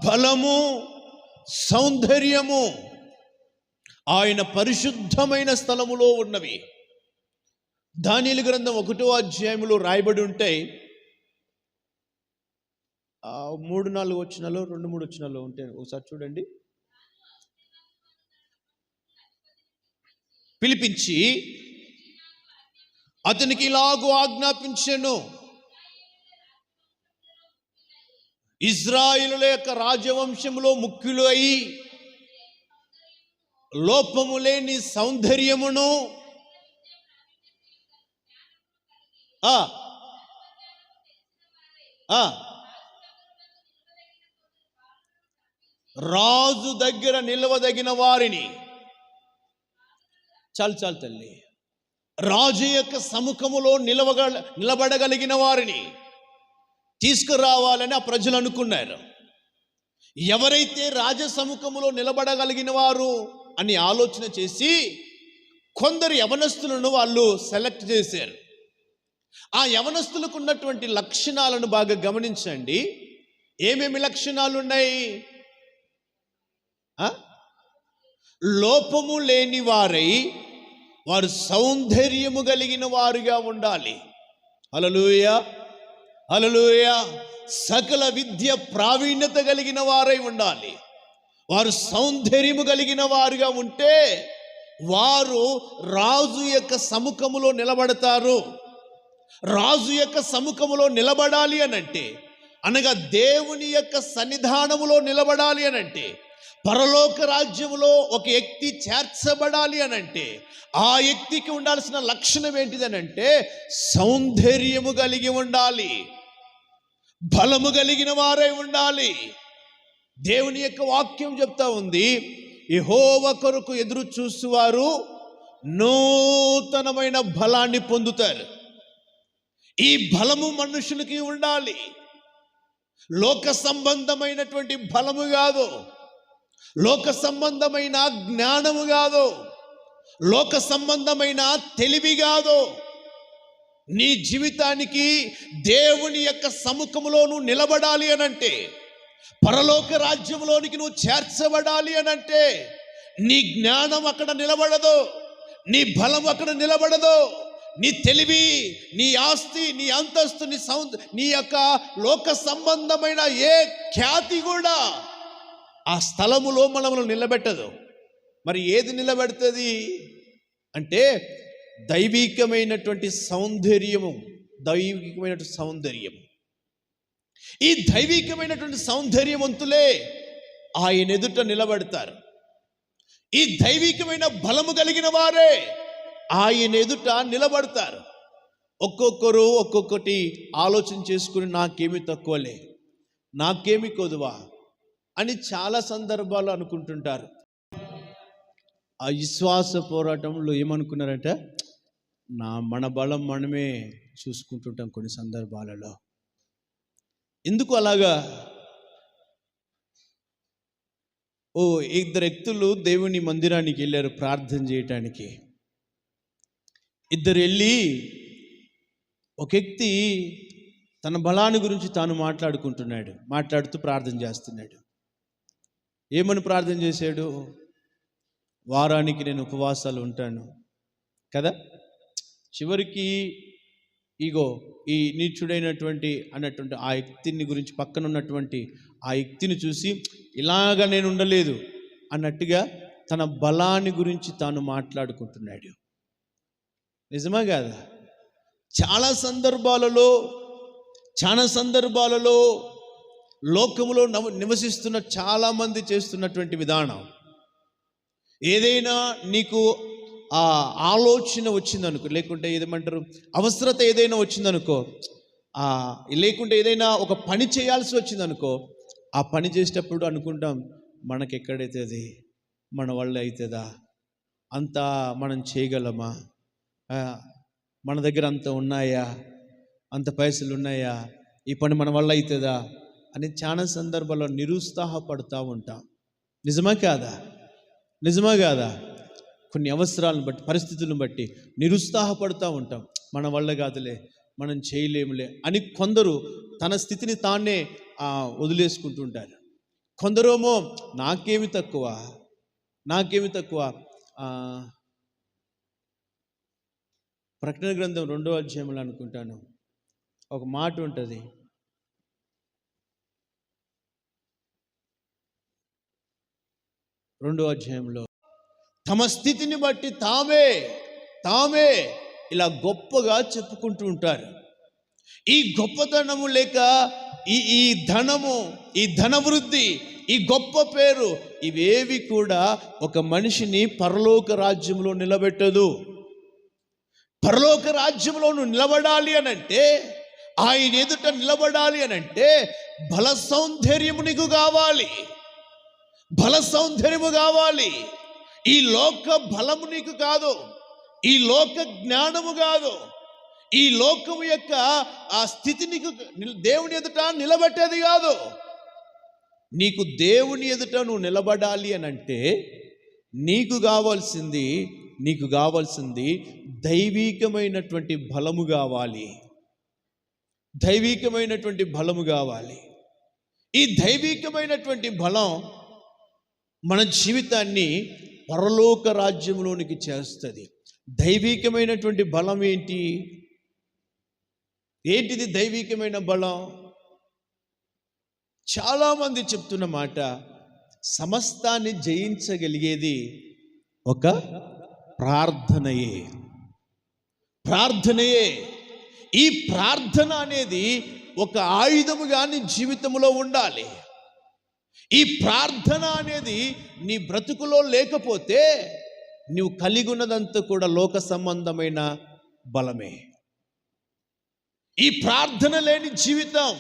బలము సౌందర్యము ఆయన పరిశుద్ధమైన స్థలములో ఉన్నవి. దానియేలు గ్రంథం 1వ అధ్యాయములో రాయబడి ఉంటాయి. 3-4 వచనాలు, 2-3 వచనాలు ఉంటాయి. ఒకసారి చూడండి. పిలిపించి అతనికి ఇలాగూ ఆజ్ఞాపించెను, ఇశ్రాయేలుల యొక్క రాజవంశములో ముఖ్యులు అయి లోపము లేని సౌందర్యమును రాజు దగ్గర నిలవదగిన వారిని, చాలు తల్లి, రాజు యొక్క సముఖములో నిలబడగలిగిన వారిని తీసుకురావాలని ఆ ప్రజలు అనుకున్నారు. ఎవరైతే రాజ సముఖములో నిలబడగలిగిన వారు అని ఆలోచన చేసి కొందరు యవనస్తులను వాళ్ళు సెలెక్ట్ చేశారు. ఆ యవనస్తులకు ఉన్నటువంటి లక్షణాలను బాగా గమనించండి. ఏమేమి లక్షణాలు ఉన్నాయి? లోపము లేని వారై వారు సౌందర్యము కలిగిన వారుగా ఉండాలి. హల్లెలూయా, హల్లెలూయా. సకల విద్య ప్రావీణ్యత కలిగిన వారై ఉండాలి. వారు సౌందర్యము కలిగిన వారుగా ఉంటే వారు రాజు యొక్క సముఖములో నిలబడతారు. రాజు యొక్క సముఖములో నిలబడాలి అనంటే, అనగా దేవుని యొక్క సన్నిధానములో నిలబడాలి అనంటే, పరలోక రాజ్యములో ఒక వ్యక్తి చేర్చబడాలి అనంటే ఆ వ్యక్తికి ఉండాల్సిన లక్షణం ఏంటిదనంటే సౌందర్యము కలిగి ఉండాలి, బలము కలిగిన వారై ఉండాలి. దేవుని యొక్క వాక్యం చెప్తా ఉంది, యెహోవా కొరకు ఎదురు చూసేవారు నూతనమైన బలాన్ని పొందుతారు. ఈ బలము మనుషులకి ఉండాలి. లోక సంబంధమైనటువంటి బలము కాదు, లోక సంబంధమైన జ్ఞానము కాదు, లోక సంబంధమైన తెలివి కాదు. నీ జీవితానికి దేవుని యొక్క సముఖములో నువ్వు నిలబడాలి అనంటే, పరలోక రాజ్యంలోనికి నువ్వు చేర్చబడాలి అనంటే నీ జ్ఞానం అక్కడ నిలబడదు, నీ బలం అక్కడ నిలబడదు, నీ తెలివి, నీ ఆస్తి, నీ అంతస్తు, నీ యొక్క లోక సంబంధమైన ఏ ఖ్యాతి కూడా ఆ స్థలములో మనల్ని నిలబెట్టదు. మరి ఏది నిలబెడుతుంది అంటే దైవికమైనటువంటి సౌందర్యము. దైవికమైనటువంటి సౌందర్యం. ఈ దైవికమైనటువంటి సౌందర్యవంతులే ఆయన ఎదుట నిలబడతారు. ఈ దైవికమైన బలము కలిగిన వారే ఆయన ఎదుట నిలబడతారు. ఒక్కొక్కరు ఒక్కొక్కటి ఆలోచన చేసుకుని నాకేమి తక్కువలే, నాకేమి కొదువా అని చాలా సందర్భాలు అనుకుంటుంటారు. ఆ విశ్వాస పోరాటంలో ఏమనుకున్నారంటే మన బలం మనమే చూసుకుంటుంటాం కొన్ని సందర్భాలలో. ఎందుకు అలాగా? ఇద్దరు వ్యక్తులు దేవుని మందిరానికి వెళ్ళారు ప్రార్థన చేయటానికి. ఇద్దరు వెళ్ళి ఒక వ్యక్తి తన బలాన్ని గురించి తాను మాట్లాడుతూ ప్రార్థన చేస్తున్నాడు. ఏమని ప్రార్థన చేశాడు? వారానికి నేను ఉపవాసాలు ఉంటాను కదా. చివరికి ఇగో ఈ నీచుడైనటువంటి అన్నటువంటి ఆ వ్యక్తిని గురించి, పక్కన ఉన్నటువంటి ఆ వ్యక్తిని చూసి ఇలాగా నేను ఉండలేదు అన్నట్టుగా తన బలాన్ని గురించి తాను మాట్లాడుకుంటున్నాడు. నిజమా కాదా? చాలా సందర్భాలలో లోకములో నివసిస్తున్న చాలామంది చేస్తున్నటువంటి విధానం, ఏదైనా నీకు ఆ ఆలోచన వచ్చిందనుకో, లేకుంటే ఏదేమంటారు అవసరత ఏదైనా వచ్చిందనుకో, లేకుంటే ఏదైనా ఒక పని చేయాల్సి వచ్చిందనుకో, ఆ పని చేసేటప్పుడు అనుకుంటాం మనకెక్కడైతుంది, మన వల్ల అవుతుందా, అంతా మనం చేయగలమా, మన దగ్గర అంత ఉన్నాయా, అంత పైసలు ఉన్నాయా, ఈ పని మన వల్ల అవుతుందా అని చాలా సందర్భాల్లో నిరుత్సాహపడుతూ ఉంటాం. నిజమా కాదా? కొన్ని అవసరాలను బట్టి, పరిస్థితులను బట్టి నిరుత్సాహపడుతూ ఉంటాం. మన వల్ల కాదులే, మనం చేయలేములే అని కొందరు తన స్థితిని తానే వదిలేసుకుంటుంటారు. కొందరేమో నాకేమి తక్కువ. ప్రకటన గ్రంథం 2వ అధ్యాయంలో అనుకుంటాను ఒక మాట ఉంటుంది. రెండో అధ్యాయంలో తమ స్థితిని బట్టి తామే ఇలా గొప్పగా చెప్పుకుంటూ ఉంటారు. ఈ గొప్పతనము లేక ఈ ధనము, ఈ ధనవృద్ధి, ఈ గొప్ప పేరు, ఇవేవి కూడా ఒక మనిషిని పరలోక రాజ్యంలో నిలబెట్టదు. పరలోక రాజ్యంలో నువ్వు నిలబడాలి అనంటే, ఆయన ఎదుట నిలబడాలి అనంటే బల సౌందర్యము నీకు కావాలి. ఈ లోక బలము నీకు కాదు, ఈ లోక జ్ఞానము కాదు, ఈ లోకము యొక్క ఆ స్థితి నీకు దేవుని ఎదుట నిలబెట్టేది కాదు. నీకు దేవుని ఎదుట నువ్వు నిలబడాలి అనంటే నీకు కావాల్సింది దైవికమైనటువంటి బలము కావాలి. ఈ దైవికమైనటువంటి బలం మన జీవితాన్ని పరలోక రాజ్యంలోనికి చేస్తుంది. దైవికమైనటువంటి బలం ఏంటిది దైవికమైన బలం? చాలామంది చెప్తున్న మాట, సమస్తాన్ని జయించగలిగేది ఒక ప్రార్థనయే. ఈ ప్రార్థన అనేది ఒక ఆయుధముగా నీ జీవితంలో ఉండాలి. ఈ ప్రార్థన అనేది నీ బ్రతుకులో లేకపోతే నువ్వు కలిగి ఉన్నదంతా కూడా లోక సంబంధమైన బలమే. ఈ ప్రార్థన లేని జీవితం,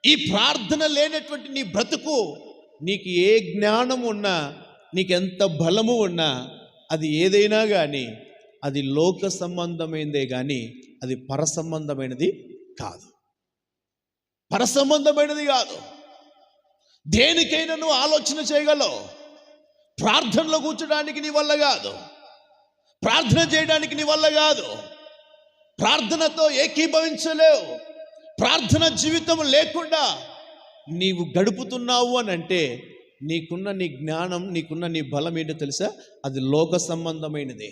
ఈ ప్రార్థన లేనటువంటి నీ బ్రతుకు, నీకు ఏ జ్ఞానం ఉన్నా, నీకెంత బలము ఉన్నా, అది ఏదైనా కానీ అది లోక సంబంధమైనదే కానీ అది పరసంబంధమైనది కాదు. దేనికైనా నువ్వు ఆలోచన చేయగలవు, ప్రార్థనలో కూర్చోడానికి నీ వల్ల కాదు, ప్రార్థన చేయడానికి నీ వల్ల కాదు, ప్రార్థనతో ఏకీభవించలేవు. ప్రార్థన జీవితం లేకుండా నీవు గడుపుతున్నావు అని అంటే నీకున్న నీ జ్ఞానం, నీకున్న నీ బలం ఏంటో తెలుసా? అది లోక సంబంధమైనది.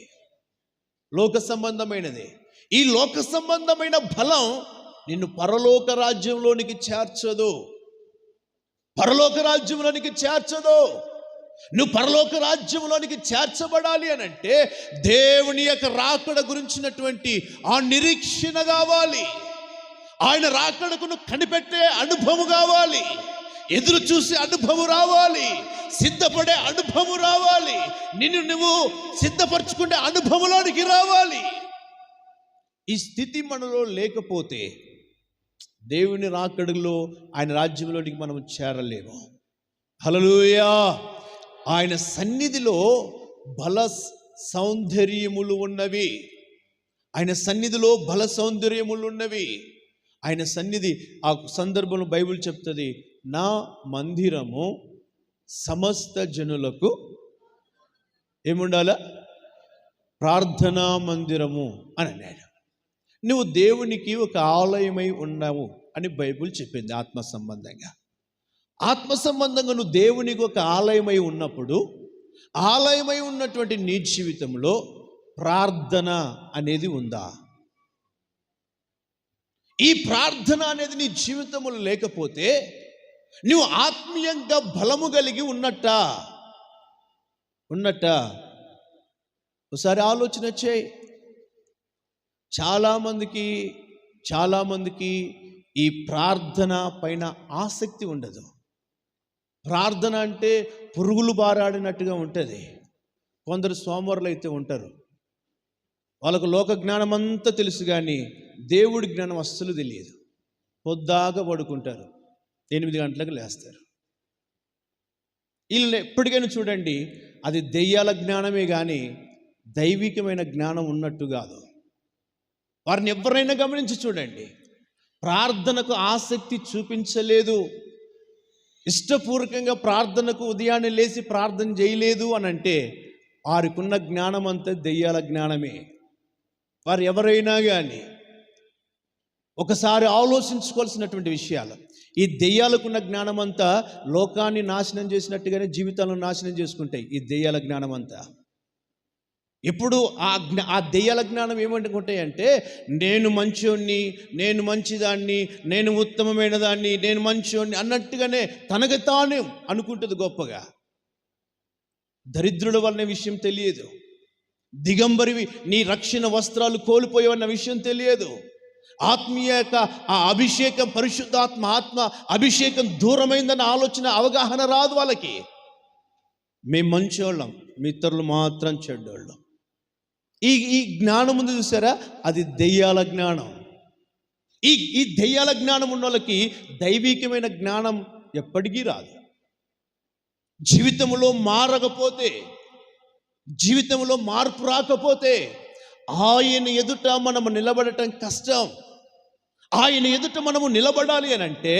ఈ లోక సంబంధమైన బలం నిన్ను పరలోక రాజ్యంలోనికి చేర్చదు. నువ్వు పరలోక రాజ్యంలోనికి చేర్చబడాలి అని అంటే దేవుని యొక్క రాకడ గురించినటువంటి ఆ నిరీక్షణ కావాలి. ఆయన రాకడకు నువ్వు కనిపెట్టే అనుభవం కావాలి, ఎదురు చూసే అనుభవం రావాలి, సిద్ధపడే అనుభవం రావాలి, నిన్ను నువ్వు సిద్ధపరచుకునే అనుభవంలోనికి రావాలి. ఈ స్థితి మనలో లేకపోతే దేవుని రాకడలో, ఆయన రాజ్యంలోనికి మనం చేరలేము. హల్లెలూయా. ఆయన సన్నిధిలో బల సౌందర్యములు ఉన్నవి. ఆయన సన్నిధి ఆ సందర్భంలో బైబిల్ చెప్తుంది, నా మందిరము సమస్త జనులకు ఏముండాలా? ప్రార్థనా మందిరము అని అన్నాడు. నువ్వు దేవునికి ఒక ఆలయమై ఉన్నావు అని బైబిల్ చెప్పింది. ఆత్మ సంబంధంగా నువ్వు దేవునికి ఒక ఆలయమై ఉన్నప్పుడు ఆలయమై ఉన్నటువంటి నీ జీవితంలో ప్రార్థన అనేది ఉందా? ఈ ప్రార్థన అనేది నీ జీవితంలో లేకపోతే నువ్వు ఆత్మీయంగా బలము కలిగి ఉన్నట్టా? ఒకసారి ఆలోచన చేయి. చాలామందికి ఈ ప్రార్థన పైన ఆసక్తి ఉండదు. ప్రార్థన అంటే పురుగులు బారాడినట్టుగా ఉంటుంది. కొందరు సోమవారులు అయితే ఉంటారు, వాళ్ళకు లోక జ్ఞానం అంతా తెలుసు కానీ దేవుడి జ్ఞానం అస్సలు తెలియదు. పొద్దాగా పడుకుంటారు, 8 గంటలకు లేస్తారు. వీళ్ళని ఎప్పటికైనా చూడండి, అది దెయ్యాల జ్ఞానమే కానీ దైవికమైన జ్ఞానం ఉన్నట్టు కాదు. వారిని ఎవరైనా గమనించి చూడండి, ప్రార్థనకు ఆసక్తి చూపించలేదు, ఇష్టపూర్వకంగా ప్రార్థనకు ఉదయాన్నే లేచి ప్రార్థన చేయలేదు అని అంటే వారికి ఉన్న జ్ఞానం అంతా దెయ్యాల జ్ఞానమే. వారు ఎవరైనా కానీ ఒకసారి ఆలోచించుకోవాల్సినటువంటి విషయాలు. ఈ దెయ్యాలకున్న జ్ఞానం అంతా లోకాన్ని నాశనం చేసినట్టుగానే జీవితాలను నాశనం చేసుకుంటాయి ఈ దెయ్యాల జ్ఞానం అంతా. ఇప్పుడు ఆ దెయ్యాల జ్ఞానం ఏమనుకుంటాయంటే, నేను మంచోడిని, నేను మంచిదాన్ని, నేను ఉత్తమమైన దాన్ని, నేను మంచోడిని అన్నట్టుగానే తనకు తాను అనుకుంటుంది గొప్పగా. దరిద్రుల వలన విషయం తెలియదు, దిగంబరివి నీ రక్షణ వస్త్రాలు కోల్పోయేవన్న విషయం తెలియదు. ఆత్మీయ ఆ అభిషేకం, ఆత్మ అభిషేకం దూరమైందన్న ఆలోచన, అవగాహన రాదు వాళ్ళకి. మేము మంచోళ్ళం, మీ ఇతరులు మాత్రం చెడ్డోళ్ళం. ఈ జ్ఞానం ఉంది చూసారా, అది దెయ్యాల జ్ఞానం. ఈ దెయ్యాల జ్ఞానం ఉన్న వాళ్ళకి దైవికమైన జ్ఞానం ఎప్పటికీ రాదు. జీవితంలో మారకపోతే, జీవితంలో మార్పు రాకపోతే ఆయన ఎదుట మనము నిలబడటం కష్టం. ఆయన ఎదుట మనము నిలబడాలి అని అంటే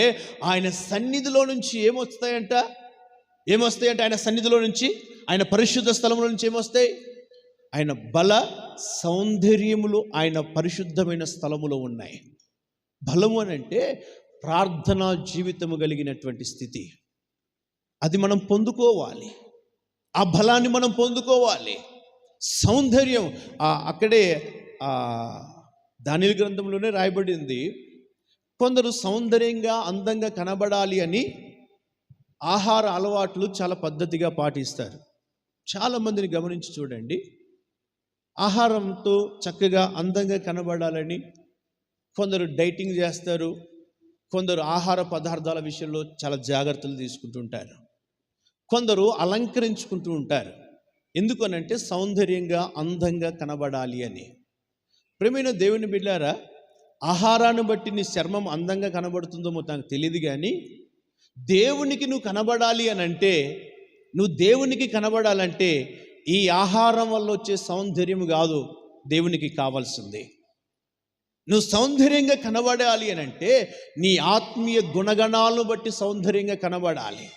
ఆయన సన్నిధిలో నుంచి ఏమొస్తాయంటే ఆయన సన్నిధిలో నుంచి, ఆయన పరిశుద్ధ స్థలంలో నుంచి ఏమొస్తాయి? ఆయన బల సౌందర్యములు ఆయన పరిశుద్ధమైన స్థలములో ఉన్నాయి. బలము అని అంటే ప్రార్థనా జీవితము కలిగినటువంటి స్థితి. అది మనం పొందుకోవాలి, ఆ బలాన్ని మనం పొందుకోవాలి. సౌందర్యం అక్కడే దానియేలు గ్రంథంలోనే రాయబడింది. కొందరు సౌందర్యంగా అందంగా కనబడాలి అని ఆహార అలవాట్లు చాలా పద్ధతిగా పాటిస్తారు. చాలామందిని గమనించి చూడండి, ఆహారంతో చక్కగా అందంగా కనబడాలని కొందరు డైటింగ్ చేస్తారు, కొందరు ఆహార పదార్థాల విషయంలో చాలా జాగ్రత్తలు తీసుకుంటుంటారు, కొందరు అలంకరించుకుంటూ ఉంటారు. ఎందుకనంటే సౌందర్యంగా అందంగా కనబడాలి అని. ప్రియమైన దేవుని బిడ్డారా, ఆహారాన్ని బట్టి నీ చర్మం అందంగా కనబడుతుందో నాకు తెలియదు కానీ దేవునికి నువ్వు కనబడాలి అని అంటే, నువ్వు దేవునికి కనబడాలంటే ఈ ఆహారం వల్ల వచ్చే సౌందర్యం కాదు దేవునికి కావాల్సింది. నువ్వు సౌందర్యంగా కనబడాలి అని అంటే నీ ఆత్మీయ గుణగణాలను బట్టి సౌందర్యంగా కనబడాలి.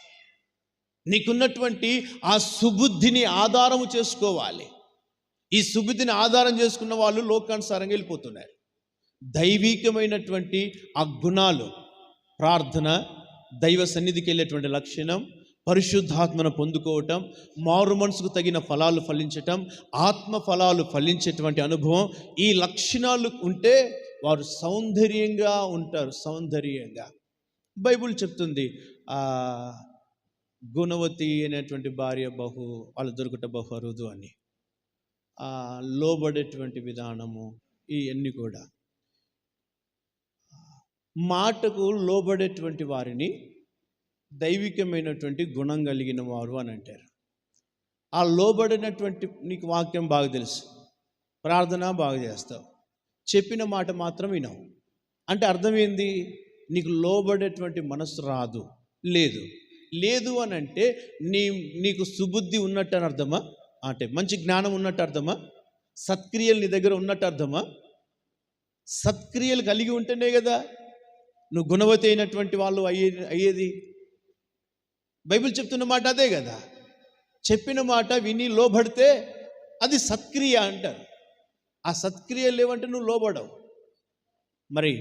నీకున్నటువంటి ఆ సుబుద్ధిని ఆధారము చేసుకోవాలి. ఈ సుబుద్ధిని ఆధారం చేసుకున్న వాళ్ళు లోకానుసారంగా వెళ్ళిపోతున్నారు. దైవికమైనటువంటి ఆ గుణాలు, ప్రార్థన, దైవ సన్నిధికి వెళ్ళేటువంటి లక్షణం, పరిశుద్ధాత్మను పొందుకోవటం, మారు మనసుకు తగిన ఫలాలు ఫలించటం, ఆత్మ ఫలాలు ఫలించేటువంటి అనుభవం, ఈ లక్షణాలు ఉంటే వారు సౌందర్యంగా ఉంటారు. సౌందర్యంగా బైబిల్ చెప్తుంది, గుణవతి అనేటువంటి భార్య వాళ్ళు దొరుకుట బహు అరుదు అని. లోబడేటువంటి విధానము, ఇవన్నీ కూడా మాటకు లోబడేటువంటి వారిని దైవికమైనటువంటి గుణం కలిగిన వారు అని అంటారు. ఆ లోబడినటువంటి, నీకు వాక్యం బాగా తెలుసు, ప్రార్థన బాగా చేస్తావు, చెప్పిన మాట మాత్రం వినవు అంటే అర్థం ఏంది? నీకు లోబడేటువంటి మనసు లేదు అని అంటే నీకు సుబుద్ధి ఉన్నట్టు అని అర్థమా? అంటే మంచి జ్ఞానం ఉన్నట్టు అర్థమా? సత్క్రియలు నీ దగ్గర ఉన్నట్టు అర్థమా? సత్క్రియలు కలిగి ఉంటేనే కదా నువ్వు గుణవతి అయినటువంటి వాళ్ళు అయ్యేది. బైబిల్ చెప్తున్న మాట అదే కదా. చెప్పిన మాట విని లోబడితే అది సత్క్రియ అంటారు. ఆ సత్క్రియలు లేవంటే నువ్వు లోబడవు. మరి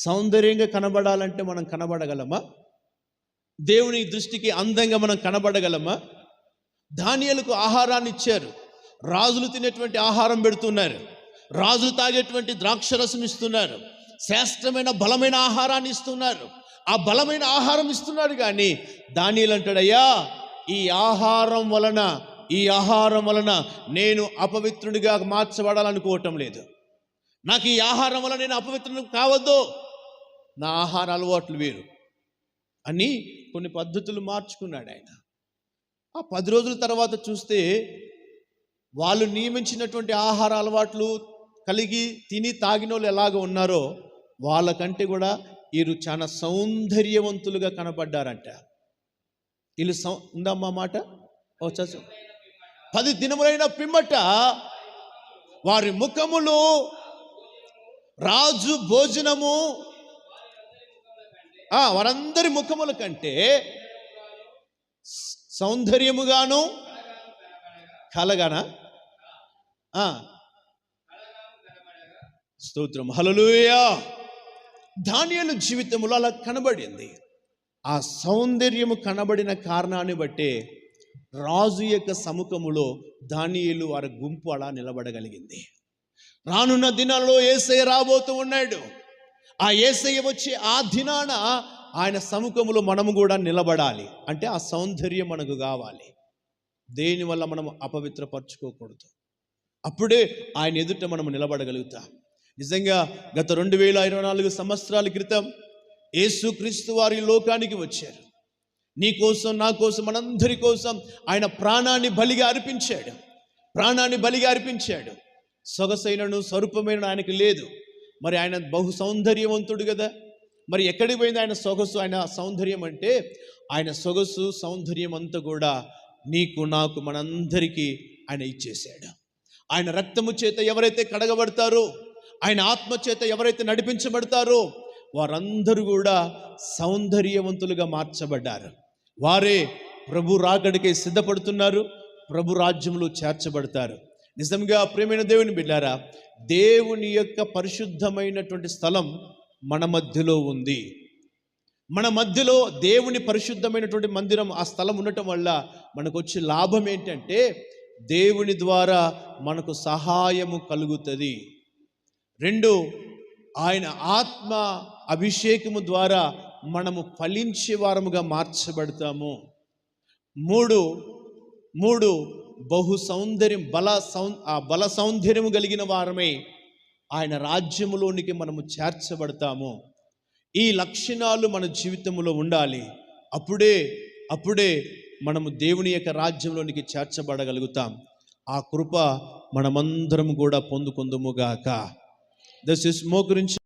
సౌందర్యంగా కనబడాలంటే మనం కనబడగలమా? దేవుని దృష్టికి అందంగా మనం కనబడగలమా? దానియేలుకు ఆహారాన్ని ఇచ్చారు. రాజులు తినేటువంటి ఆహారం పెడుతున్నారు. రాజులు తాగేటువంటి ద్రాక్షరసం ఇస్తున్నారు. శ్రేష్టమైన బలమైన ఆహారాన్ని ఇస్తున్నారు. ఆ బలమైన ఆహారం ఇస్తున్నారు. కానీ దానియేలు అంటాడు, అయ్యా ఈ ఆహారం వలన నేను అపవిత్రుడిగా మార్చబడాలనుకోవటం లేదు. నాకు ఈ ఆహారం వలన నేను అపవిత్రుడు కావద్దు. నా ఆహార అలవాట్లు వేరు అని కొన్ని పద్ధతులు మార్చుకున్నాడు ఆయన. ఆ 10 రోజుల తర్వాత చూస్తే వాళ్ళు నియమించినటువంటి ఆహార అలవాట్లు కలిగి తిని తాగిన వాళ్ళు ఎలాగ ఉన్నారో వాళ్ళకంటే కూడా వీరు చాలా సౌందర్యవంతులుగా కనబడ్డారంట. వీళ్ళు ఉందమ్మా మాట 10 దినములైన పిమ్మట వారి ముఖములు రాజు భోజనము వారందరి ముఖముల కంటే సౌందర్యముగాను కలగనా స్తోత్రం హల్లెలూయా. దానియేలు జీవితంలో అలా కనబడింది. ఆ సౌందర్యము కనబడిన కారణాన్ని బట్టే రాజు యొక్క సముఖములో దానియేలు వారి గుంపు అలా నిలబడగలిగింది. రానున్న దినాల్లో యేసయ్య రాబోతూ ఉన్నాడు. ఆ యేసయ్య వచ్చే ఆ దినాన ఆయన సముఖములో మనము కూడా నిలబడాలి. అంటే ఆ సౌందర్యం మనకు కావాలి. దేనివల్ల మనం అపవిత్రపరచుకోకూడదు. అప్పుడే ఆయన ఎదుట మనం నిలబడగలుగుతాం. నిజంగా గత 2024 సంవత్సరాల క్రితం యేసుక్రీస్తు వారి లోకానికి వచ్చారు. నీ కోసం, నా కోసం, మనందరి కోసం ఆయన ప్రాణాన్ని బలిగా అర్పించాడు. సొగసైనను స్వరూపమైన ఆయనకి లేదు. మరి ఆయన బహు సౌందర్యవంతుడు కదా. మరి ఎక్కడికి పోయింది ఆయన సొగసు, ఆయన సౌందర్యం? అంటే ఆయన సొగసు సౌందర్యం అంతా కూడా నీకు, నాకు, మనందరికీ ఆయన ఇచ్చేశాడు. ఆయన రక్తము చేత ఎవరైతే కడగబడతారో, ఆయన ఆత్మ చేత ఎవరైతే నడిపించబడతారో వారందరూ కూడా సౌందర్యవంతులుగా మార్చబడ్డారు. వారే ప్రభు రాకడికి సిద్ధపడుతున్నారు. ప్రభు రాజ్యంలో చేర్చబడతారు. నిజంగా ప్రియమైన దేవుని బిడ్డారా, దేవుని యొక్క పరిశుద్ధమైనటువంటి స్థలం మన మధ్యలో ఉంది. మన మధ్యలో దేవుని పరిశుద్ధమైనటువంటి మందిరం, ఆ స్థలం ఉండటం వల్ల మనకు వచ్చే లాభం ఏంటంటే దేవుని ద్వారా మనకు సహాయము కలుగుతుంది. 2, ఆయన ఆత్మ అభిషేకము ద్వారా మనము ఫలించే వారముగా మార్చబడతాము. 3 బహు సౌందర్యం బల సౌందర్యము కలిగిన వారమై ఆయన రాజ్యములోనికి మనము చేర్చబడతాము. ఈ లక్షణాలు మన జీవితంలో ఉండాలి. అప్పుడే మనము దేవుని యొక్క రాజ్యంలోనికి చేర్చబడగలుగుతాం. ఆ కృప మనమందరం కూడా పొందుకుందుముగాక. దిస్ ఇస్ మోకరించి